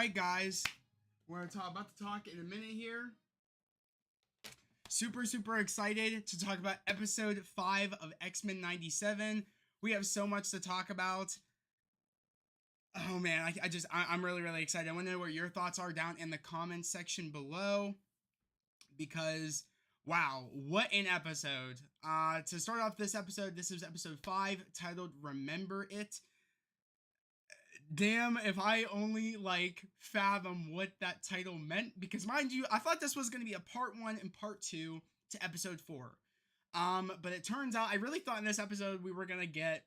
right, guys. We're about to talk in a minute here. Super excited to talk about episode 5 of X-Men 97. We have so much to talk about. Oh man, I'm really excited. I want to know what your thoughts are down in the comments section below, because wow, what an episode. To start off this episode, this is episode 5 titled Remember It. Damn, if I only fathom what that title meant, because mind you, I thought this was going to be a part 1 and part 2 to episode 4. But it turns out I really thought in this episode we were going to get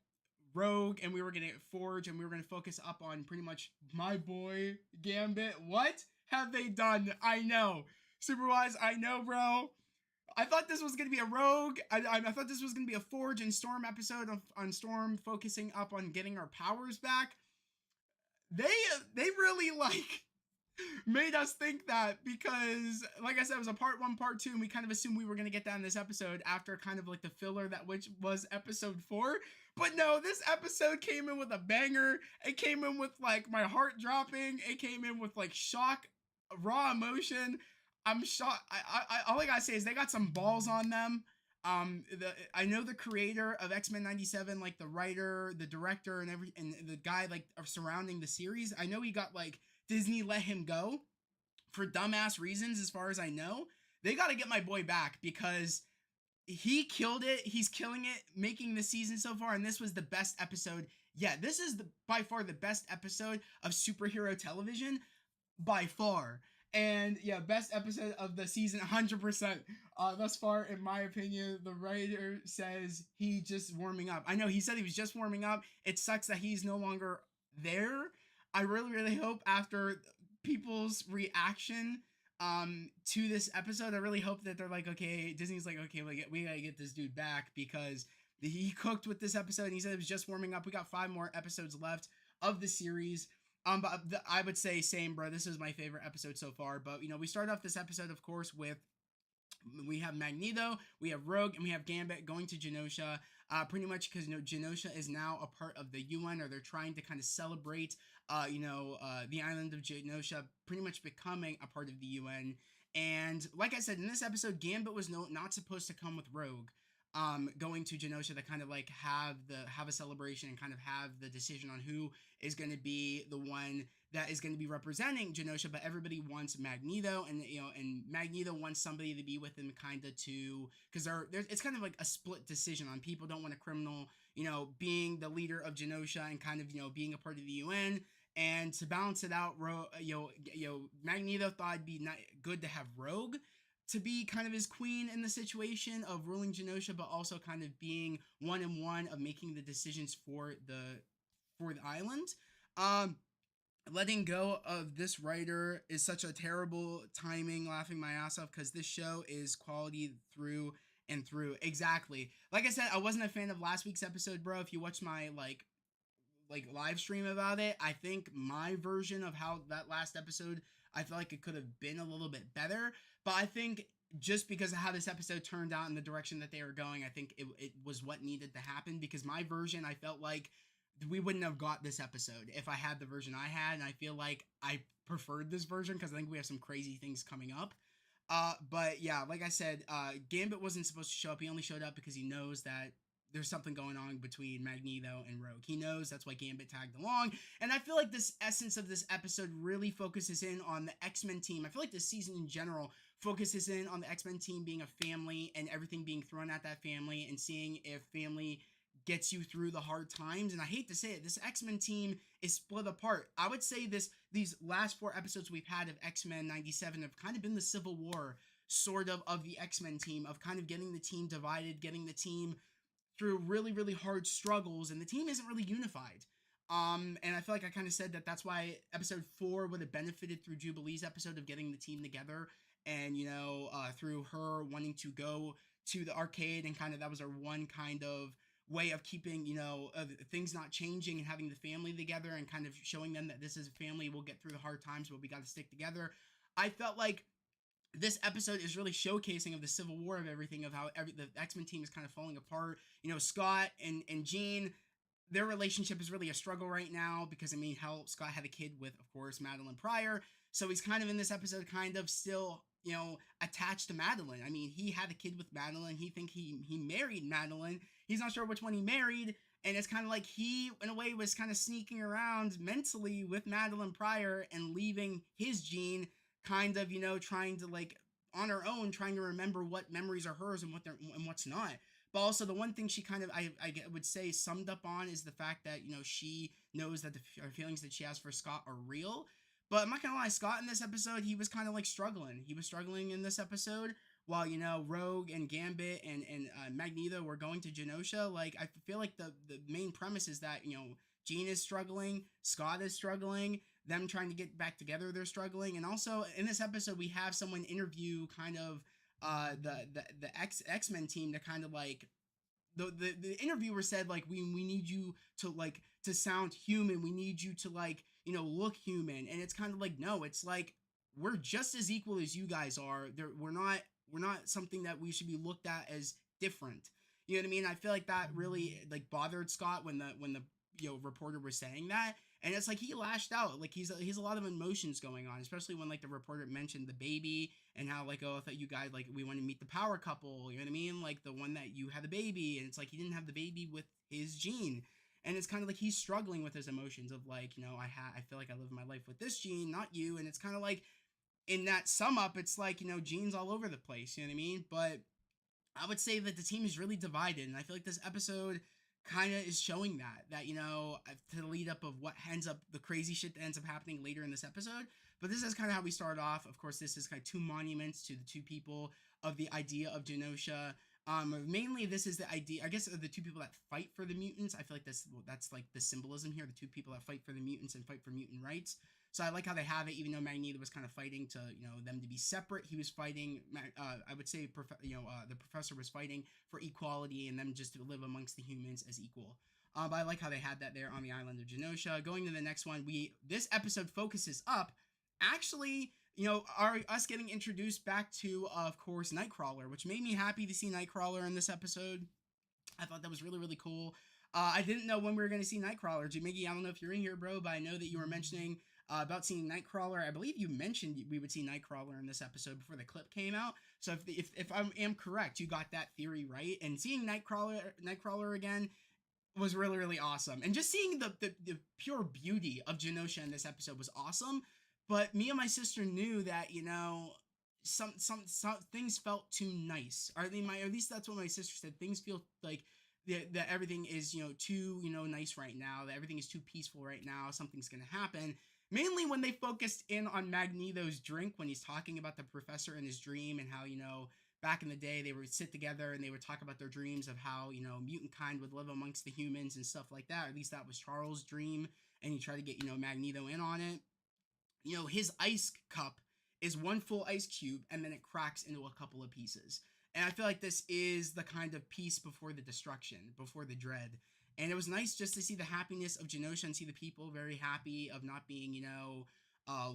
Rogue and we were going to get Forge and we were going to focus up on pretty much my boy Gambit. What have they done? I know. Superwise, I know, bro. I thought this was going to be a Rogue. I thought this was going to be a Forge and Storm episode on Storm focusing up on getting our powers back. They really made us think that, because like I said, it was a part 1, part 2, and we kind of assumed we were going to get that in this episode after kind of the filler that which was episode 4. But no, this episode came in with a banger. It came in with my heart dropping. It came in with shock, raw emotion. I'm shocked. All I gotta say is they got some balls on them. I know the creator of X-Men 97, the writer, the director, and the guy surrounding the series. I know he got Disney let him go for dumbass reasons, as far as I know. They got to get my boy back, because he killed it. He's killing it, making the season so far, and this was the best episode. Yeah, this is by far the best episode of superhero television, by far. And yeah, best episode of the season, 100%. Thus far, in my opinion. The writer says he just warming up. I know he said he was just warming up. It sucks that he's no longer there. I really hope, after people's reaction to this episode, I really hope that they're okay, Disney's okay, we gotta get this dude back, because he cooked with this episode, and he said it was just warming up. We got 5 more episodes left of the series. But I would say same, bro. This is my favorite episode so far. But, we start off this episode, of course, with we have Magneto, we have Rogue, and we have Gambit going to Genosha, pretty much because, Genosha is now a part of the UN, or they're trying to kind of celebrate, the island of Genosha pretty much becoming a part of the UN. And like I said, in this episode, Gambit was not supposed to come with Rogue. Going to Genosha to kind of have a celebration and kind of have the decision on who is going to be the one that is going to be representing Genosha, but everybody wants Magneto, and and Magneto wants somebody to be with him, kind of because it's kind of a split decision on people don't want a criminal, being the leader of Genosha and kind of being a part of the UN. And to balance it out, Magneto thought it'd be good to have Rogue to be kind of his queen in the situation of ruling Genosha, but also kind of being one of making the decisions for the island. Letting go of this writer is such a terrible timing, laughing my ass off, because this show is quality through and through. Exactly. Like I said, I wasn't a fan of last week's episode, bro. If you watch my live stream about it, I think my version of how that last episode, I feel like it could have been a little bit better. But I think just because of how this episode turned out and the direction that they were going, I think it was what needed to happen, because my version, I felt like we wouldn't have got this episode if I had the version I had, and I feel like I preferred this version because I think we have some crazy things coming up. But yeah, like I said, Gambit wasn't supposed to show up. He only showed up because he knows that there's something going on between Magneto and Rogue. He knows, that's why Gambit tagged along. And I feel like this essence of this episode really focuses in on the X-Men team. I feel like this season in general focuses in on the X-Men team being a family and everything being thrown at that family, and seeing if family gets you through the hard times. And I hate to say it, this X-Men team is split apart. I would say these last 4 episodes we've had of X-Men 97 have kind of been the civil war, sort of the X-Men team, of kind of getting the team divided, getting the team through really hard struggles, and the team isn't really unified. And I feel like I kind of said that's why episode 4 would have benefited through Jubilee's episode of getting the team together, and through her wanting to go to the arcade, and kind of that was our one kind of way of keeping things not changing, and having the family together, and kind of showing them that this is a family, we'll get through the hard times, but we got to stick together. I felt like this episode is really showcasing of the civil war of everything, of how the X-Men team is kind of falling apart. Scott and Jean, their relationship is really a struggle right now because I mean, hell, Scott had a kid with, of course, Madeline Pryor, so he's kind of in this episode, kind of still, attached to Madeline. I mean, he had a kid with Madeline. He think he married Madeline. He's not sure which one he married, and it's kind of like he, in a way, was kind of sneaking around mentally with Madeline Pryor and leaving his Jean, kind of, trying to like on her own, trying to remember what memories are hers and what's not. But also the one thing she kind of I would say summed up on is the fact that she knows that the feelings that she has for Scott are real. But I'm not gonna lie, Scott in this episode, he was kind of like struggling. He was struggling in this episode while Rogue and Gambit and Magneto were going to Genosha. Like I feel like the main premise is that Jean is struggling, Scott is struggling, them trying to get back together, they're struggling, and also in this episode we have someone interview kind of the X-Men team to kind of like the interviewer said like we need you to like to sound human, we need you to like look human, and it's kind of like no, it's like we're just as equal as you guys are. We're not something that we should be looked at as different. You know what I mean? I feel like that really like bothered Scott when the reporter was saying that, and it's like he lashed out. Like he's a lot of emotions going on, especially when like the reporter mentioned the baby and how like, oh, I thought you guys like we want to meet the power couple. You know what I mean? Like the one that you had the baby, and it's like he didn't have the baby with his Jean. And it's kind of like he's struggling with his emotions of like, I feel like I live my life with this Jean, not you. And it's kind of like in that sum up, it's like, Jean's all over the place. You know what I mean? But I would say that the team is really divided, and I feel like this episode kind of is showing that to the lead up of what ends up the crazy shit that ends up happening later in this episode. But this is kind of how we start off. Of course, this is kind of two monuments to the two people of the idea of Genosha. Mainly this is the idea, I guess, of the two people that fight for the mutants. I feel like that's like the symbolism here, the two people that fight for the mutants and fight for mutant rights. So I like how they have it, even though Magneto was kind of fighting to, them to be separate. He was fighting, I would say, the professor was fighting for equality and them just to live amongst the humans as equal. But I like how they had that there on the island of Genosha. Going to the next one, this episode focuses up, actually, are us getting introduced back to, of course, Nightcrawler, which made me happy to see Nightcrawler in this episode. I thought that was really, really cool. I didn't know when we were going to see Nightcrawler. Miggy, I don't know if you're in here, bro, but I know that you were mentioning about seeing Nightcrawler. I believe you mentioned we would see Nightcrawler in this episode before the clip came out. So if I am correct, you got that theory right. And seeing Nightcrawler again was really, really awesome. And just seeing the pure beauty of Genosha in this episode was awesome. But me and my sister knew that, some things felt too nice. Or at least that's what my sister said. Things feel like that everything is, too, nice right now. That everything is too peaceful right now. Something's going to happen. Mainly when they focused in on Magneto's drink, when he's talking about the professor in his dream and how, back in the day they would sit together and they would talk about their dreams of how, mutant kind would live amongst the humans and stuff like that. Or at least that was Charles' dream. And he tried to get, Magneto in on it. His ice cup is one full ice cube and then it cracks into a couple of pieces. And I feel like this is the kind of peace before the destruction, before the dread. And it was nice just to see the happiness of Genosha and see the people very happy of not being,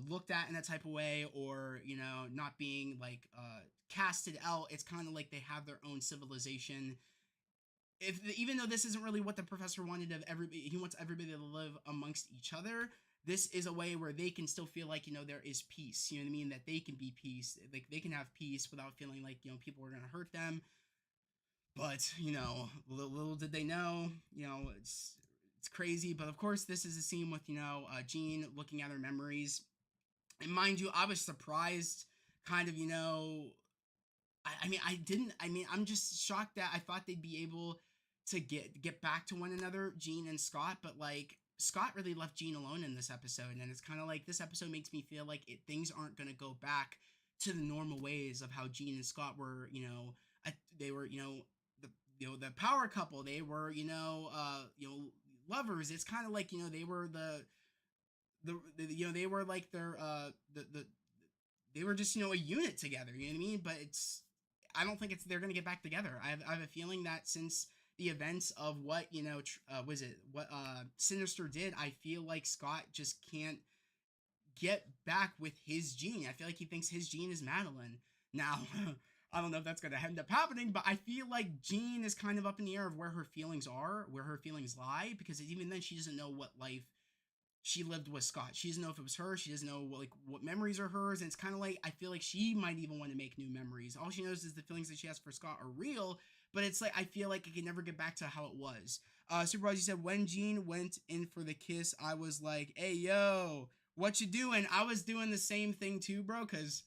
looked at in that type of way or, not being like casted out. It's kind of like they have their own civilization. Even though this isn't really what the professor wanted of everybody, he wants everybody to live amongst each other. This is a way where they can still feel like, there is peace, you know what I mean? That they can be peace, like they can have peace without feeling like, people are going to hurt them. But, little did they know, it's crazy. But of course, this is a scene with, Jean looking at her memories. And mind you, I was surprised kind of, I'm just shocked that I thought they'd be able to get back to one another, Jean and Scott, but like Scott really left Jean alone in this episode, and it's kind of like this episode makes me feel like things aren't going to go back to the normal ways of how Jean and Scott were, they were, the power couple, they were, lovers. It's kind of like, they were they were like their, they were just, a unit together, you know what I mean? But I don't think they're going to get back together. I have a feeling that since the events of what, Sinister did, I feel like Scott just can't get back with his Jean. I feel like he thinks his Jean is Madeline. Now, I don't know if that's going to end up happening, but I feel like Jean is kind of up in the air of where her feelings are, where her feelings lie, because even then she doesn't know what life she lived with Scott. She doesn't know if it was her. She doesn't know what memories are hers. And it's kind of like, I feel like she might even want to make new memories. All she knows is the feelings that she has for Scott are real, but it's like, I feel like it can never get back to how it was. Supervisor said, when Jean went in for the kiss, I was like, hey, yo, what you doing? I was doing the same thing too, bro, because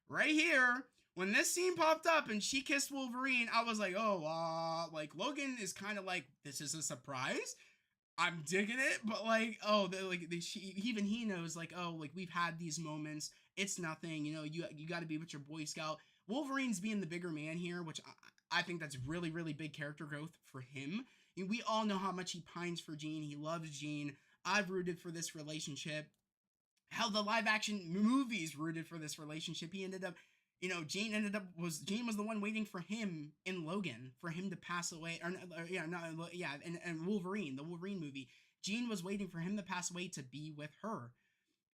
right here, when this scene popped up and she kissed Wolverine, I was like, oh, like Logan is kind of like, this is a surprise. I'm digging it, but like, oh, even he knows, like, oh, like we've had these moments. It's nothing, you know. You got to be with your Boy Scout. Wolverine's being the bigger man here, which I think that's really really big character growth for him. I mean, we all know how much he pines for Jean. He loves Jean. I've rooted for this relationship. How the live action movies rooted for this relationship. He ended up, you know, Jean was the one waiting for him in Logan for him to pass away, and Wolverine, the Wolverine movie. Jean was waiting for him to pass away to be with her.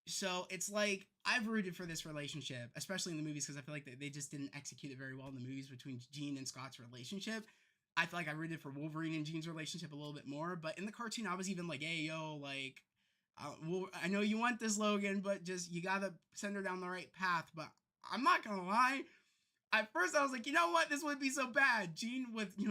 So it's like I've rooted for this relationship, especially in the movies, because I feel like they just didn't execute it very well in the movies between Jean and Scott's relationship. I feel like I rooted for Wolverine and Jean's relationship a little bit more, but in the cartoon, I was even like, hey, yo, like, I know you want this, Logan, but just you gotta send her down the right path. But I'm not gonna lie. At first, I was like, you know what? This wouldn't be so bad. Jean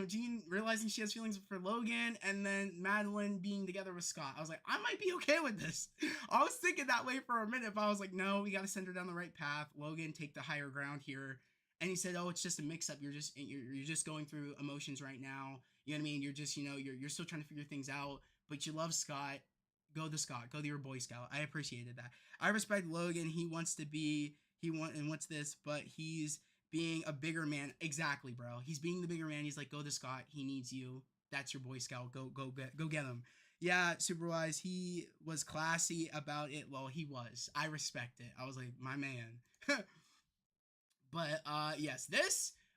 Jean realizing she has feelings for Logan, and then Madeline being together with Scott. I was like, I might be okay with this. I was thinking that way for a minute, but I was like, no, we gotta send her down the right path. Logan, take the higher ground here. And he said, oh, it's just a mix-up. You're just going through emotions right now. You know what I mean? You're just, you're still trying to figure things out, but you love Scott. Go to Scott. Go to your Boy Scout. I appreciated that. I respect Logan. He wants this, but he's being a bigger man. Exactly, bro. He's being the bigger man. He's like, go to Scott. He needs you. That's your Boy Scout. Go get him. Yeah, Superwise. He was classy about it. Well, he was. I respect it. I was like, my man. But yes,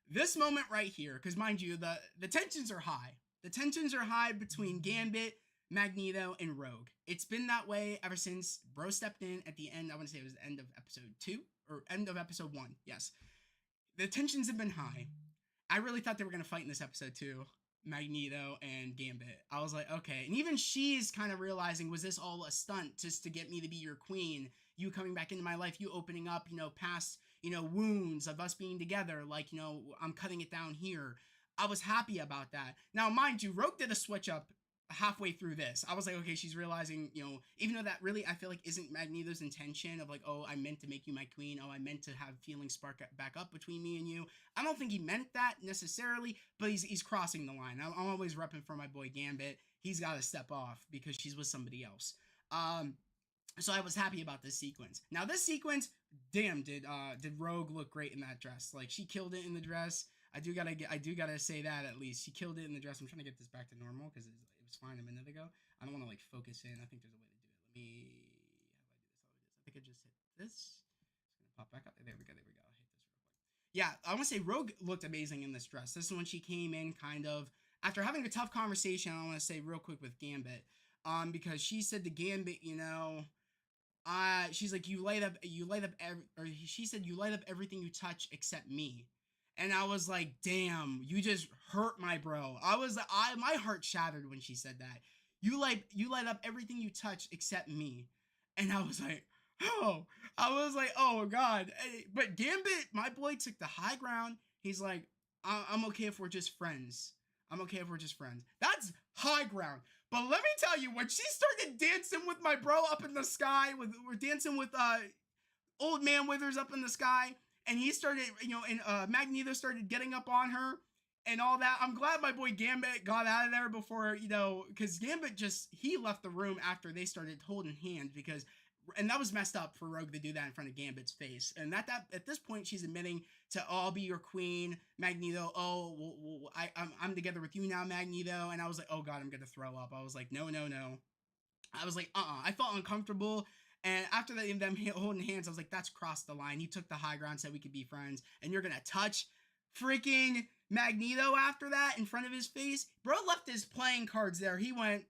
this moment right here, because mind you, the tensions are high. The tensions are high between Gambit, Magneto, and Rogue. It's been that way ever since Bro stepped in at the end. I want to say it was the end of episode 2 or end of episode 1. Yes, the tensions have been high. I really thought they were gonna fight in this episode too, Magneto and Gambit. I was like, okay, and even she's kind of realizing, was this all a stunt just to get me to be your queen? You coming back into my life, you opening up, past, wounds of us being together. Like, I'm cutting it down here. I was happy about that. Now, mind you, Rogue did a switch up halfway through this. I was like, okay, she's realizing, even though that really, I feel like isn't Magneto's intention of like, oh, I meant to make you my queen. Oh, I meant to have feelings spark back up between me and you. I don't think he meant that necessarily, but he's crossing the line. I'm always repping for my boy Gambit. He's got to step off because she's with somebody else. So I was happy about this sequence. Now this sequence, damn, did Rogue look great in that dress? Like, she killed it in the dress. I do gotta say that at least she killed it in the dress. I'm trying to get this back to normal because it was fine a minute ago. I don't want to like focus in. I think there's a way to do it. Let me. How do I do this? I think I just hit this. It's gonna pop back up. There we go. There we go. I'll hit this real quick. Yeah, I want to say Rogue looked amazing in this dress. This is when she came in, kind of after having a tough conversation. I want to say real quick with Gambit, because she said to Gambit, she's like, she said, you light up everything you touch except me. And I was like, damn, you just hurt my bro. My heart shattered when she said that. You light up everything you touch except me. And I was like, oh, oh God. But Gambit, my boy, took the high ground. He's like, I'm okay if we're just friends. That's high ground. But let me tell you, when she started dancing with my bro up in the sky, we're dancing with Old Man Withers up in the sky, and he started, and Magneto started getting up on her and all that. I'm glad my boy Gambit got out of there before, because Gambit he left the room after they started holding hands, and that was messed up for Rogue to do that in front of Gambit's face. And that at this point, she's admitting to, oh, I'll be your queen, Magneto. Oh, I'm together with you now, Magneto. And I was like, oh God, I'm gonna throw up. I was like, no. I was like, I felt uncomfortable. And after them holding hands, I was like, that's crossed the line. He took the high ground, said we could be friends, and you're gonna touch freaking Magneto after that in front of his face? Bro left his playing cards there. He went,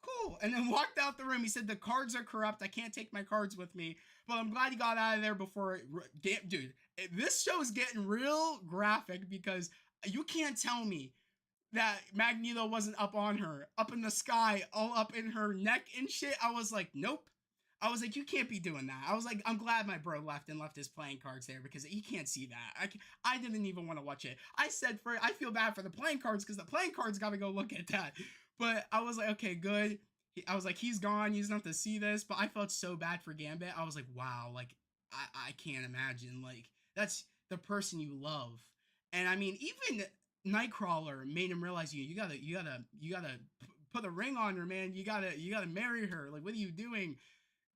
cool, and then walked out the room. He said, the cards are corrupt. I can't take my cards with me. But I'm glad he got out of there before. Dude, This show is getting real graphic because you can't tell me that Magneto wasn't up on her, up in the sky, all up in her neck and shit. I was like, nope. I was like, you can't be doing that. I was like, I'm glad my bro left and left his playing cards there because he can't see that. I didn't even want to watch it. I said, I feel bad for the playing cards because the playing cards got to go look at that. But I was like, okay, good. I was like, he's gone. He's not to see this. But I felt so bad for Gambit. I was like, wow, like, I can't imagine. Like, that's the person you love. And I mean, even Nightcrawler made him realize you gotta put a ring on her, man. You gotta marry her. Like, what are you doing?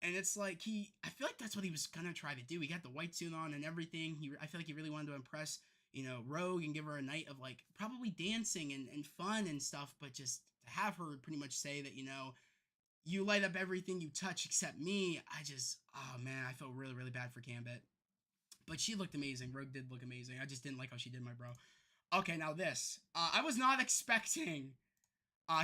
And it's like I feel like that's what he was gonna try to do. He got the white suit on and everything. I feel like he really wanted to impress, Rogue and give her a night of like probably dancing and fun and stuff. But just to have her pretty much say that, you light up everything you touch except me. Oh man, I felt really, really bad for Gambit. But she looked amazing. Rogue did look amazing. I just didn't like how she did my bro. Okay, now this. I was not expecting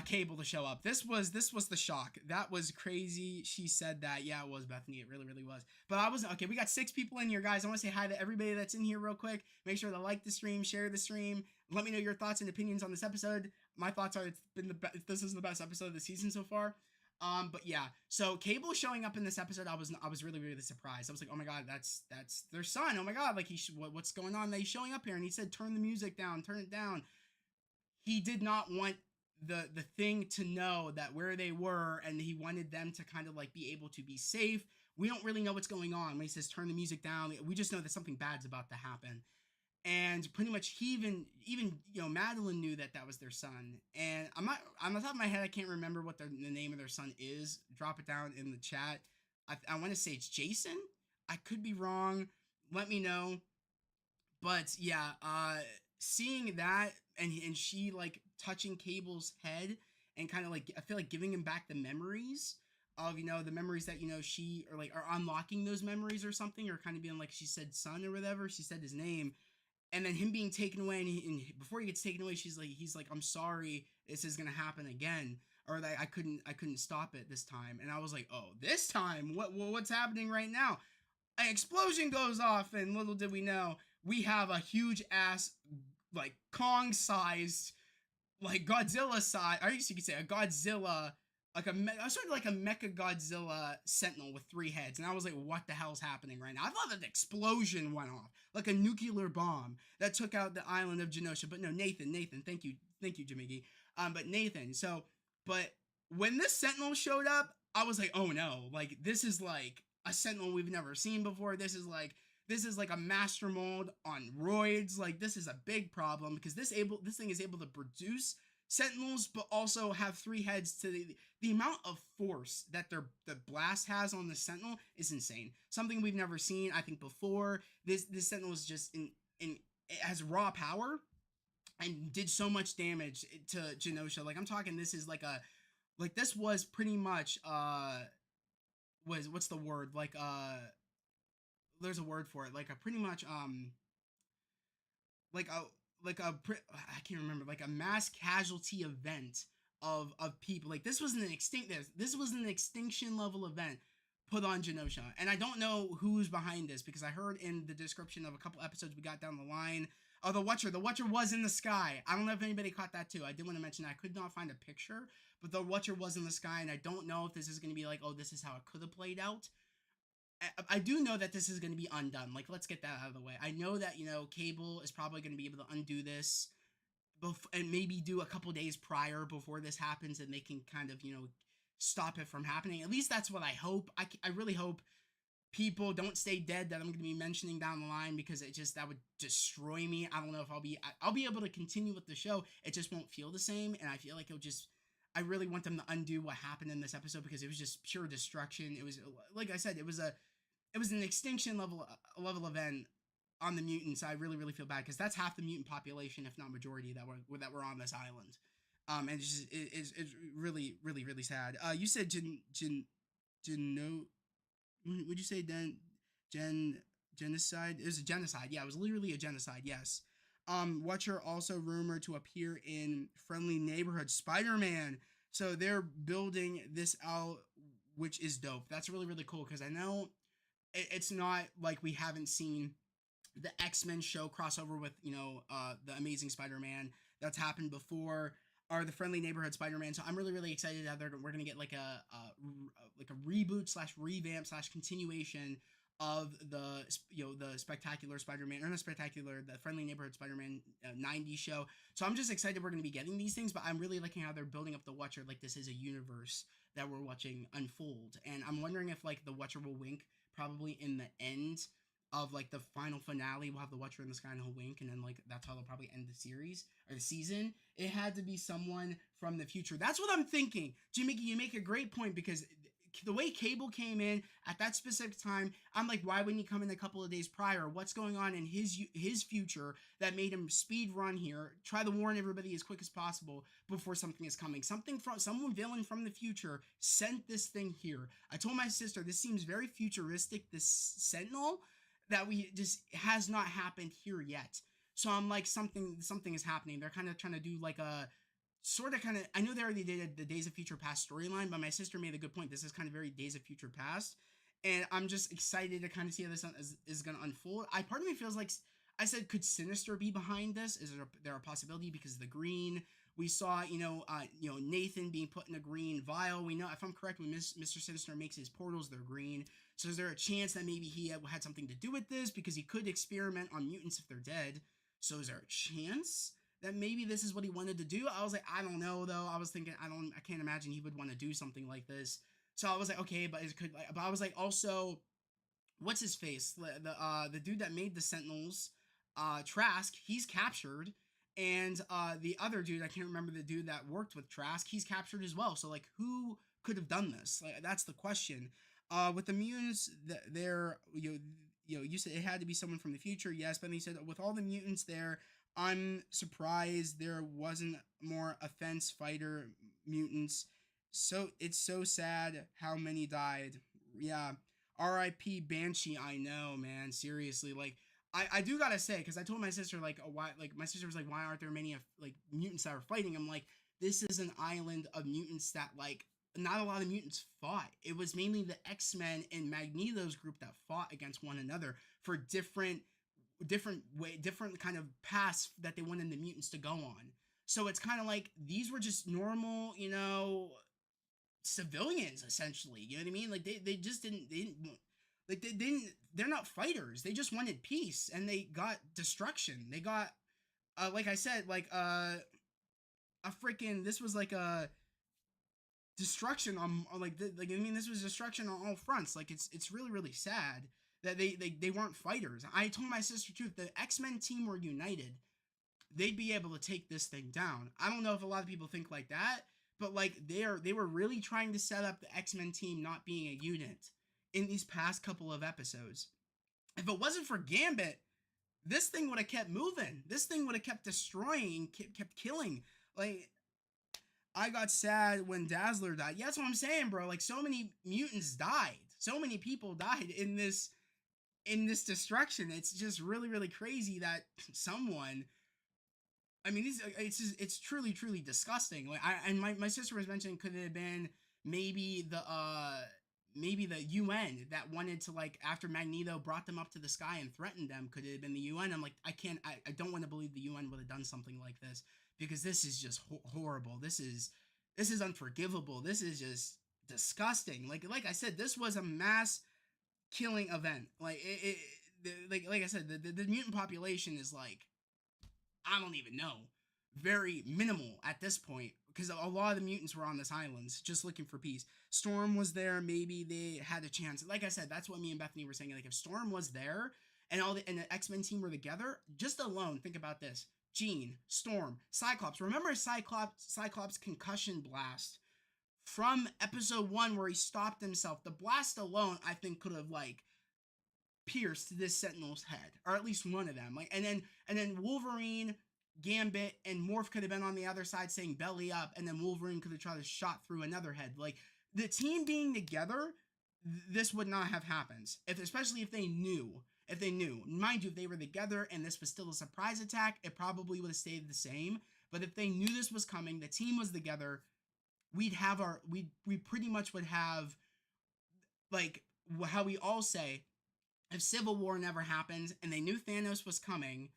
Cable to show up. This was the shock. That was crazy. She said that. Yeah, it was Bethany. It really, really was. But I wasn't okay. We got 6 people in here, guys. I want to say hi to everybody that's in here real quick. Make sure to like the stream, share the stream. Let me know your thoughts and opinions on this episode. My thoughts are this is the best episode of the season so far. But yeah, so Cable showing up in this episode, I was really, really surprised. I was like, oh my god, that's their son. Oh my god, like what's going on? That he's showing up here, and he said, turn the music down, turn it down. He did not want the thing to know that where they were, and he wanted them to kind of like be able to be safe. We don't really know what's going on when he says turn the music down. We just know that something bad's about to happen. And pretty much he even Madeline knew that was their son. And I'm not on the top of my head, I can't remember what the name of their son is. Drop it down in the chat. I want to say it's Jason. I could be wrong. Let me know. But yeah, seeing that and she like touching Cable's head and kind of like I feel like giving him back the memories of the memories that she or like are unlocking those memories or something, or kind of being like she said son or whatever, she said his name, and then him being taken away, and before he gets taken away, he's like, I'm sorry, this is gonna happen again, or that I couldn't stop it this time. And I was like, oh, this time, what's happening right now? An explosion goes off, and little did we know, we have a huge ass, like Kong sized, like Godzilla size, I guess you could say a Godzilla, like sort of like a Mecha Godzilla Sentinel with 3 heads. And I was like, what the hell's happening right now? I thought that an explosion went off, like a nuclear bomb that took out the island of Genosha. But no, Nathan, thank you, Jamigi. But Nathan, but when this Sentinel showed up, I was like, oh no, like this is like a Sentinel we've never seen before. This is like a master mold on roids. Like this is a big problem because this thing is able to produce Sentinels, but also have 3 heads. To the amount of force that the blast has on the Sentinel is insane. Something we've never seen, I think, before. This Sentinel is just it has raw power and did so much damage to Genosha. Like I'm talking, this is this was pretty much what's the word, like there's a word for it, like a pretty much like a I can't remember, like a mass casualty event of people. Like this was an extinction level event put on Genosha. And I don't know who's behind this because I heard in the description of a couple episodes we got down the line, oh, the Watcher was in the sky. I don't know if anybody caught that too. I did want to mention that. I could not find a picture, but the Watcher was in the sky, and I don't know if this is going to be like, oh, this is how it could have played out. I do know that this is going to be undone. Like, let's get that out of the way. I know that, Cable is probably going to be able to undo this and maybe do a couple days prior before this happens, and they can kind of, stop it from happening. At least that's what I hope. I really hope people don't stay dead that I'm going to be mentioning down the line, because that would destroy me. I don't know if I'll be able to continue with the show. It just won't feel the same, and I feel like I really want them to undo what happened in this episode, because it was just pure destruction. It was, like I said, it was an extinction level event on the mutants. I really, really feel bad, because that's half the mutant population, if not majority, that were on this island. And it's really, really, really sad. You said would you say genocide? It was a genocide. Yeah, it was literally a genocide. Yes. Watcher also rumored to appear in Friendly Neighborhood Spider-Man. So they're building this out, which is dope. That's really, really cool, because I know it's not like we haven't seen the X-Men show crossover with, the Amazing Spider-Man that's happened before, or the Friendly Neighborhood Spider-Man. So I'm really, really excited that we're gonna get like a reboot slash revamp slash continuation of the Spectacular Spider-Man, or not Spectacular, the Friendly Neighborhood Spider-Man 90s show. So I'm just excited we're gonna be getting these things, but I'm really liking how they're building up the Watcher like this is a universe that we're watching unfold. And I'm wondering if like the Watcher will wink probably in the end of like the final finale. We'll have the Watcher in the sky and he'll wink, and then like that's how they'll probably end the series or the season. It had to be someone from the future. That's what I'm thinking. Jimmy, you make a great point, because the way Cable came in at that specific time, I'm like, why wouldn't he come in a couple of days prior? What's going on in his future that made him speed run here, try to warn everybody as quick as possible before something is coming? Something from someone villain from the future sent this thing here. I told my sister this seems very futuristic. This Sentinel that we just has not happened here yet. So I'm like, something is happening. They're kind of trying to do like a sort of kind of, I know they already did the Days of Future Past storyline, but my sister made a good point. This is kind of very Days of Future Past, and I'm just excited to kind of see how this is going to unfold. Part of me feels like, I said, could Sinister be behind this? Is there a possibility because of the green? We saw, Nathan being put in a green vial. We know, if I'm correct, when Mr. Sinister makes his portals, they're green. So is there a chance that maybe he had something to do with this, because he could experiment on mutants if they're dead? So is there a chance that maybe this is what he wanted to do? I was like, I don't know though. I was thinking, I can't imagine he would want to do something like this. So I was like, okay, but it could. But I was like, also, what's his face? The dude that made the Sentinels, Trask, he's captured, and the other dude, I can't remember the dude that worked with Trask, he's captured as well. So like, who could have done this? Like, that's the question. With the mutants, they're you said it had to be someone from the future. Yes, but then he said with all the mutants there, I'm surprised there wasn't more offense fighter mutants. So it's so sad how many died. Yeah. R.I.P. Banshee. I know, man. Seriously, like I do gotta say, because I told my sister like, why, like my sister was like, why aren't there many like mutants that are fighting? I'm like, this is an island of mutants that like not a lot of mutants fought. It was mainly the X-Men and Magneto's group that fought against one another for different kind of paths that they wanted the mutants to go on. So it's kind of like these were just normal, civilians essentially. You know what I mean? Like they just they're not fighters. They just wanted peace, and they got destruction. They got like I said, like a freaking, this was like a destruction on I mean, this was destruction on all fronts. Like it's really, really sad that they weren't fighters. I told my sister too, if the X-Men team were united, they'd be able to take this thing down. I don't know if a lot of people think like that, but like they were really trying to set up the X-Men team not being a unit in these past couple of episodes. If it wasn't for Gambit, this thing would have kept moving. This thing would have kept destroying, kept killing. Like, I got sad when Dazzler died. Yeah, that's what I'm saying, bro. Like, so many mutants died. So many people died in this destruction. It's just really, really crazy that someone, I mean, it's truly, truly disgusting. Like, my sister was mentioning, could it have been maybe the UN that wanted to, like, after Magneto brought them up to the sky and threatened them, could it have been the UN? I'm like, I don't want to believe the UN would have done something like this, because this is just horrible. This is unforgivable. This is just disgusting. Like I said, this was a mass killing event. Like like I said, the mutant population is like, I don't even know, very minimal at this point, because a lot of the mutants were on this island just looking for peace. Storm was there, maybe they had a chance. Like I said, that's what me and Bethany were saying. Like, if Storm was there and the X-Men team were together, just alone, think about this: Jean, Storm, Cyclops. Remember Cyclops' concussion blast from episode 1 where he stopped himself? The blast alone, I think, could have like pierced this Sentinel's head, or at least one of them. Like, and then Wolverine, Gambit, and Morph could have been on the other side saying belly up, and then Wolverine could have tried to shot through another head. Like, the team being together, this would not have happened. Especially if they knew. Mind you, if they were together and this was still a surprise attack, it probably would have stayed the same. But if they knew this was coming, the team was together, we pretty much would have, like, how we all say, If Civil War never happened and they knew Thanos was coming,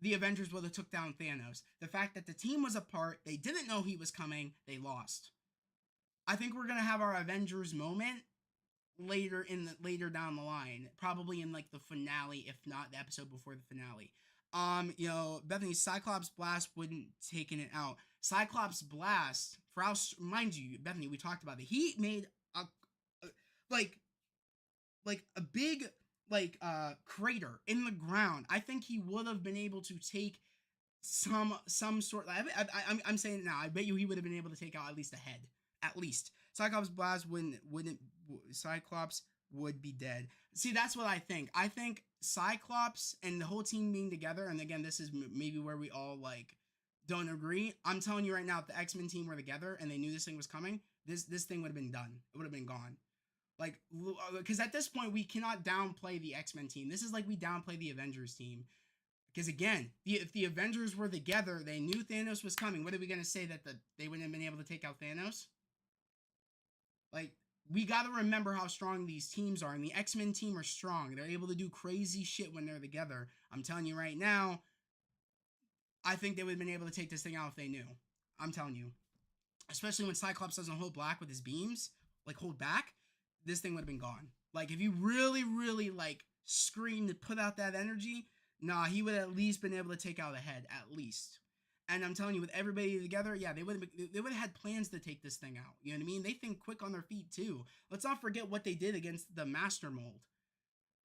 the Avengers would have took down Thanos. The fact that the team was apart, they didn't know he was coming, they lost. I think we're gonna have our Avengers moment later down the line, probably in like the finale, if not the episode before the finale. Bethany, Cyclops Blast wouldn't taken it out. Cyclops Blast, for how, mind you, Bethany, we talked about it. He made a like a big crater in the ground. I think he would have been able to take some sort. I'm saying it now. I bet you he would have been able to take out at least a head. At least Cyclops Blast wouldn't Cyclops would be dead. See, that's what I think. I think Cyclops and the whole team being together, and again, this is maybe where we all like don't agree. I'm telling you right now, if the X-Men team were together and they knew this thing was coming, this thing would have been done. It would have been gone. Like, because at this point we cannot downplay the X-Men team. This is like we downplay the Avengers team. Because again, if the Avengers were together, they knew Thanos was coming. What are we gonna say, that they wouldn't have been able to take out Thanos? Like, we got to remember how strong these teams are, and the X-Men team are strong. They're able to do crazy shit when they're together. I'm telling you right now, I think they would have been able to take this thing out if they knew. I'm telling you. Especially when Cyclops doesn't hold back with his beams, like hold back, this thing would have been gone. Like, if you really, really, like, screamed to put out that energy, nah, he would have at least been able to take out a head, at least. And I'm telling you, with everybody together, yeah, they would have had plans to take this thing out. You know what I mean? They think quick on their feet too. Let's not forget what they did against the Master Mold.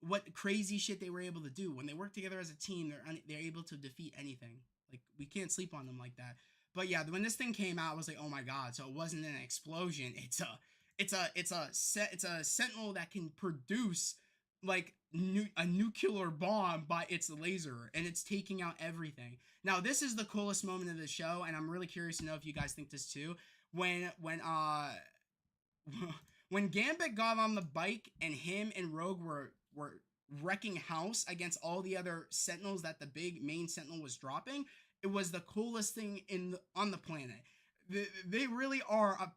What crazy shit they were able to do when they work together as a team. They're able to defeat anything. Like, we can't sleep on them like that. But yeah, when this thing came out, I was like, oh my god! So it wasn't an explosion. It's a Sentinel that can produce like a nuclear bomb by its laser, and it's taking out everything. Now, this is the coolest moment of the show, and I'm really curious to know if you guys think this too. When when Gambit got on the bike and him and Rogue were wrecking house against all the other Sentinels that the big main Sentinel was dropping, it was the coolest thing on the planet. They really are a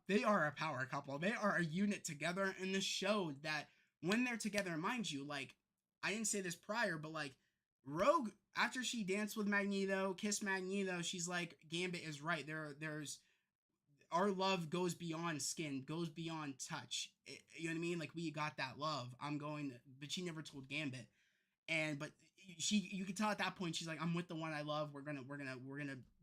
power couple. They are a unit together, and this showed that when they're together, mind you, like, I didn't say this prior, but like, Rogue, after she danced with Magneto, kissed Magneto, she's like, Gambit is right. There's our love goes beyond skin, goes beyond touch. You know what I mean? Like, we got that love. But she never told Gambit. But you could tell at that point she's like, I'm with the one I love. We're gonna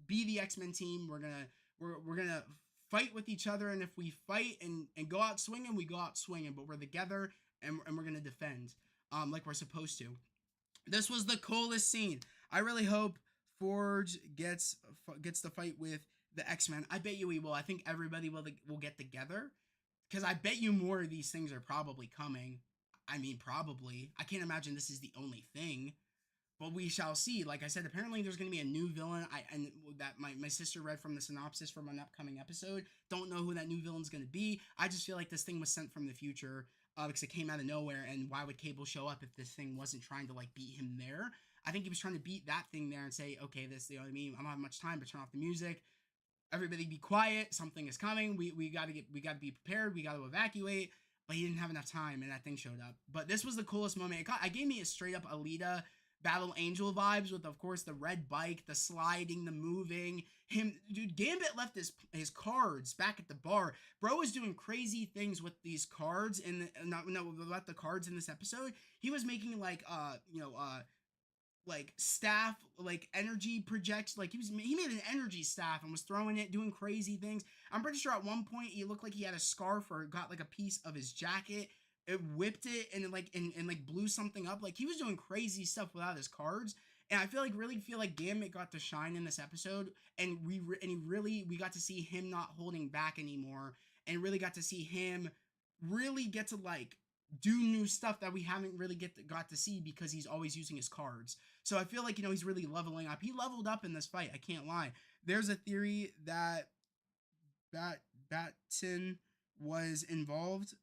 be the X-Men team. We're gonna fight with each other, and if we fight and go out swinging, we go out swinging. But we're together, and we're gonna defend, like we're supposed to. This was the coolest scene. I really hope Forge gets the fight with the X-Men. I bet you he will. I think everybody will get together, because I bet you more of these things are probably coming. I mean, probably. I can't imagine this is the only thing, but we shall see. Like I said, apparently there's going to be a new villain. That my sister read from the synopsis from an upcoming episode. Don't know who that new villain's going to be. I just feel like this thing was sent from the future, because it came out of nowhere. And why would Cable show up if this thing wasn't trying to like beat him there? I think he was trying to beat that thing there and say, okay, you know what I mean? I don't have much time, but turn off the music. Everybody be quiet. Something is coming. We got to be prepared. We got to evacuate. But he didn't have enough time, and that thing showed up. But this was the coolest moment. It gave me a straight up Alita Battle Angel vibes, with, of course, the red bike, the sliding, the moving. Gambit left his cards back at the bar. Bro was doing crazy things with these cards, about the cards in this episode. He was making like staff, like energy projects. Like, he made an energy staff and was throwing it, doing crazy things. I'm pretty sure at one point he looked like he had a scarf or got like a piece of his jacket. It whipped it and blew something up. Like, he was doing crazy stuff without his cards. And I really feel like Gambit got to shine in this episode, and we got to see him not holding back anymore, and really got to see him really get to like do new stuff that we haven't really got to see, because he's always using his cards. So I feel like, he's really leveling up. He leveled up in this fight. I can't lie. There's a theory that Batin was involved.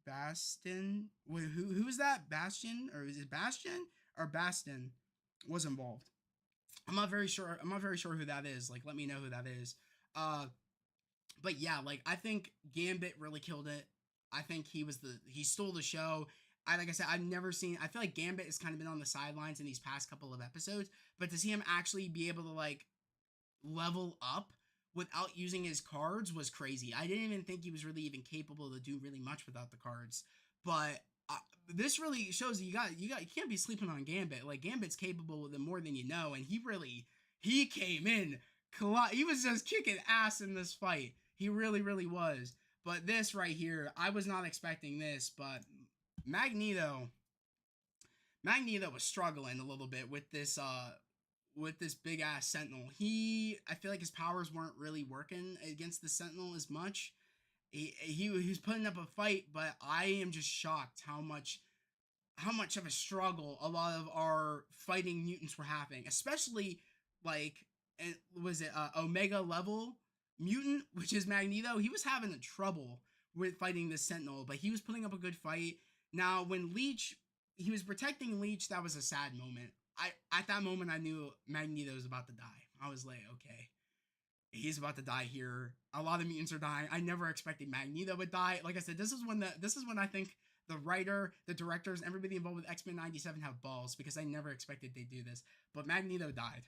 Bastion? Wait, who is that? Bastion? Or is it Bastion? Or Bastin was involved. I'm not very sure who that is. Like, let me know who that is. But yeah, like, I think Gambit really killed it. I think he stole the show. like I said, I've never seen. I feel like Gambit has kind of been on the sidelines in these past couple of episodes, but to see him actually be able to like level up without using his cards was crazy. I didn't even think he was really even capable to do really much without the cards. But this really shows that you can't be sleeping on Gambit. Like Gambit's capable of more than you know, and he came in. He was just kicking ass in this fight. He really was. But this right here, I was not expecting this. But Magneto, Magneto was struggling a little bit with this big ass Sentinel. I feel like his powers weren't really working against the Sentinel as much. He was putting up a fight, but I am just shocked how much of a struggle a lot of our fighting mutants were having, especially like was it Omega level mutant, which is Magneto. He was having a trouble with fighting the Sentinel, but he was putting up a good fight. Now when he was protecting Leech, that was a sad moment. At that moment I knew Magneto was about to die. I was like, okay, he's about to die here. A lot of mutants are dying. I never expected Magneto would die. Like I said, this is when I think the writer, the directors, everybody involved with X-Men 97 have balls, because I never expected they'd do this. But Magneto died.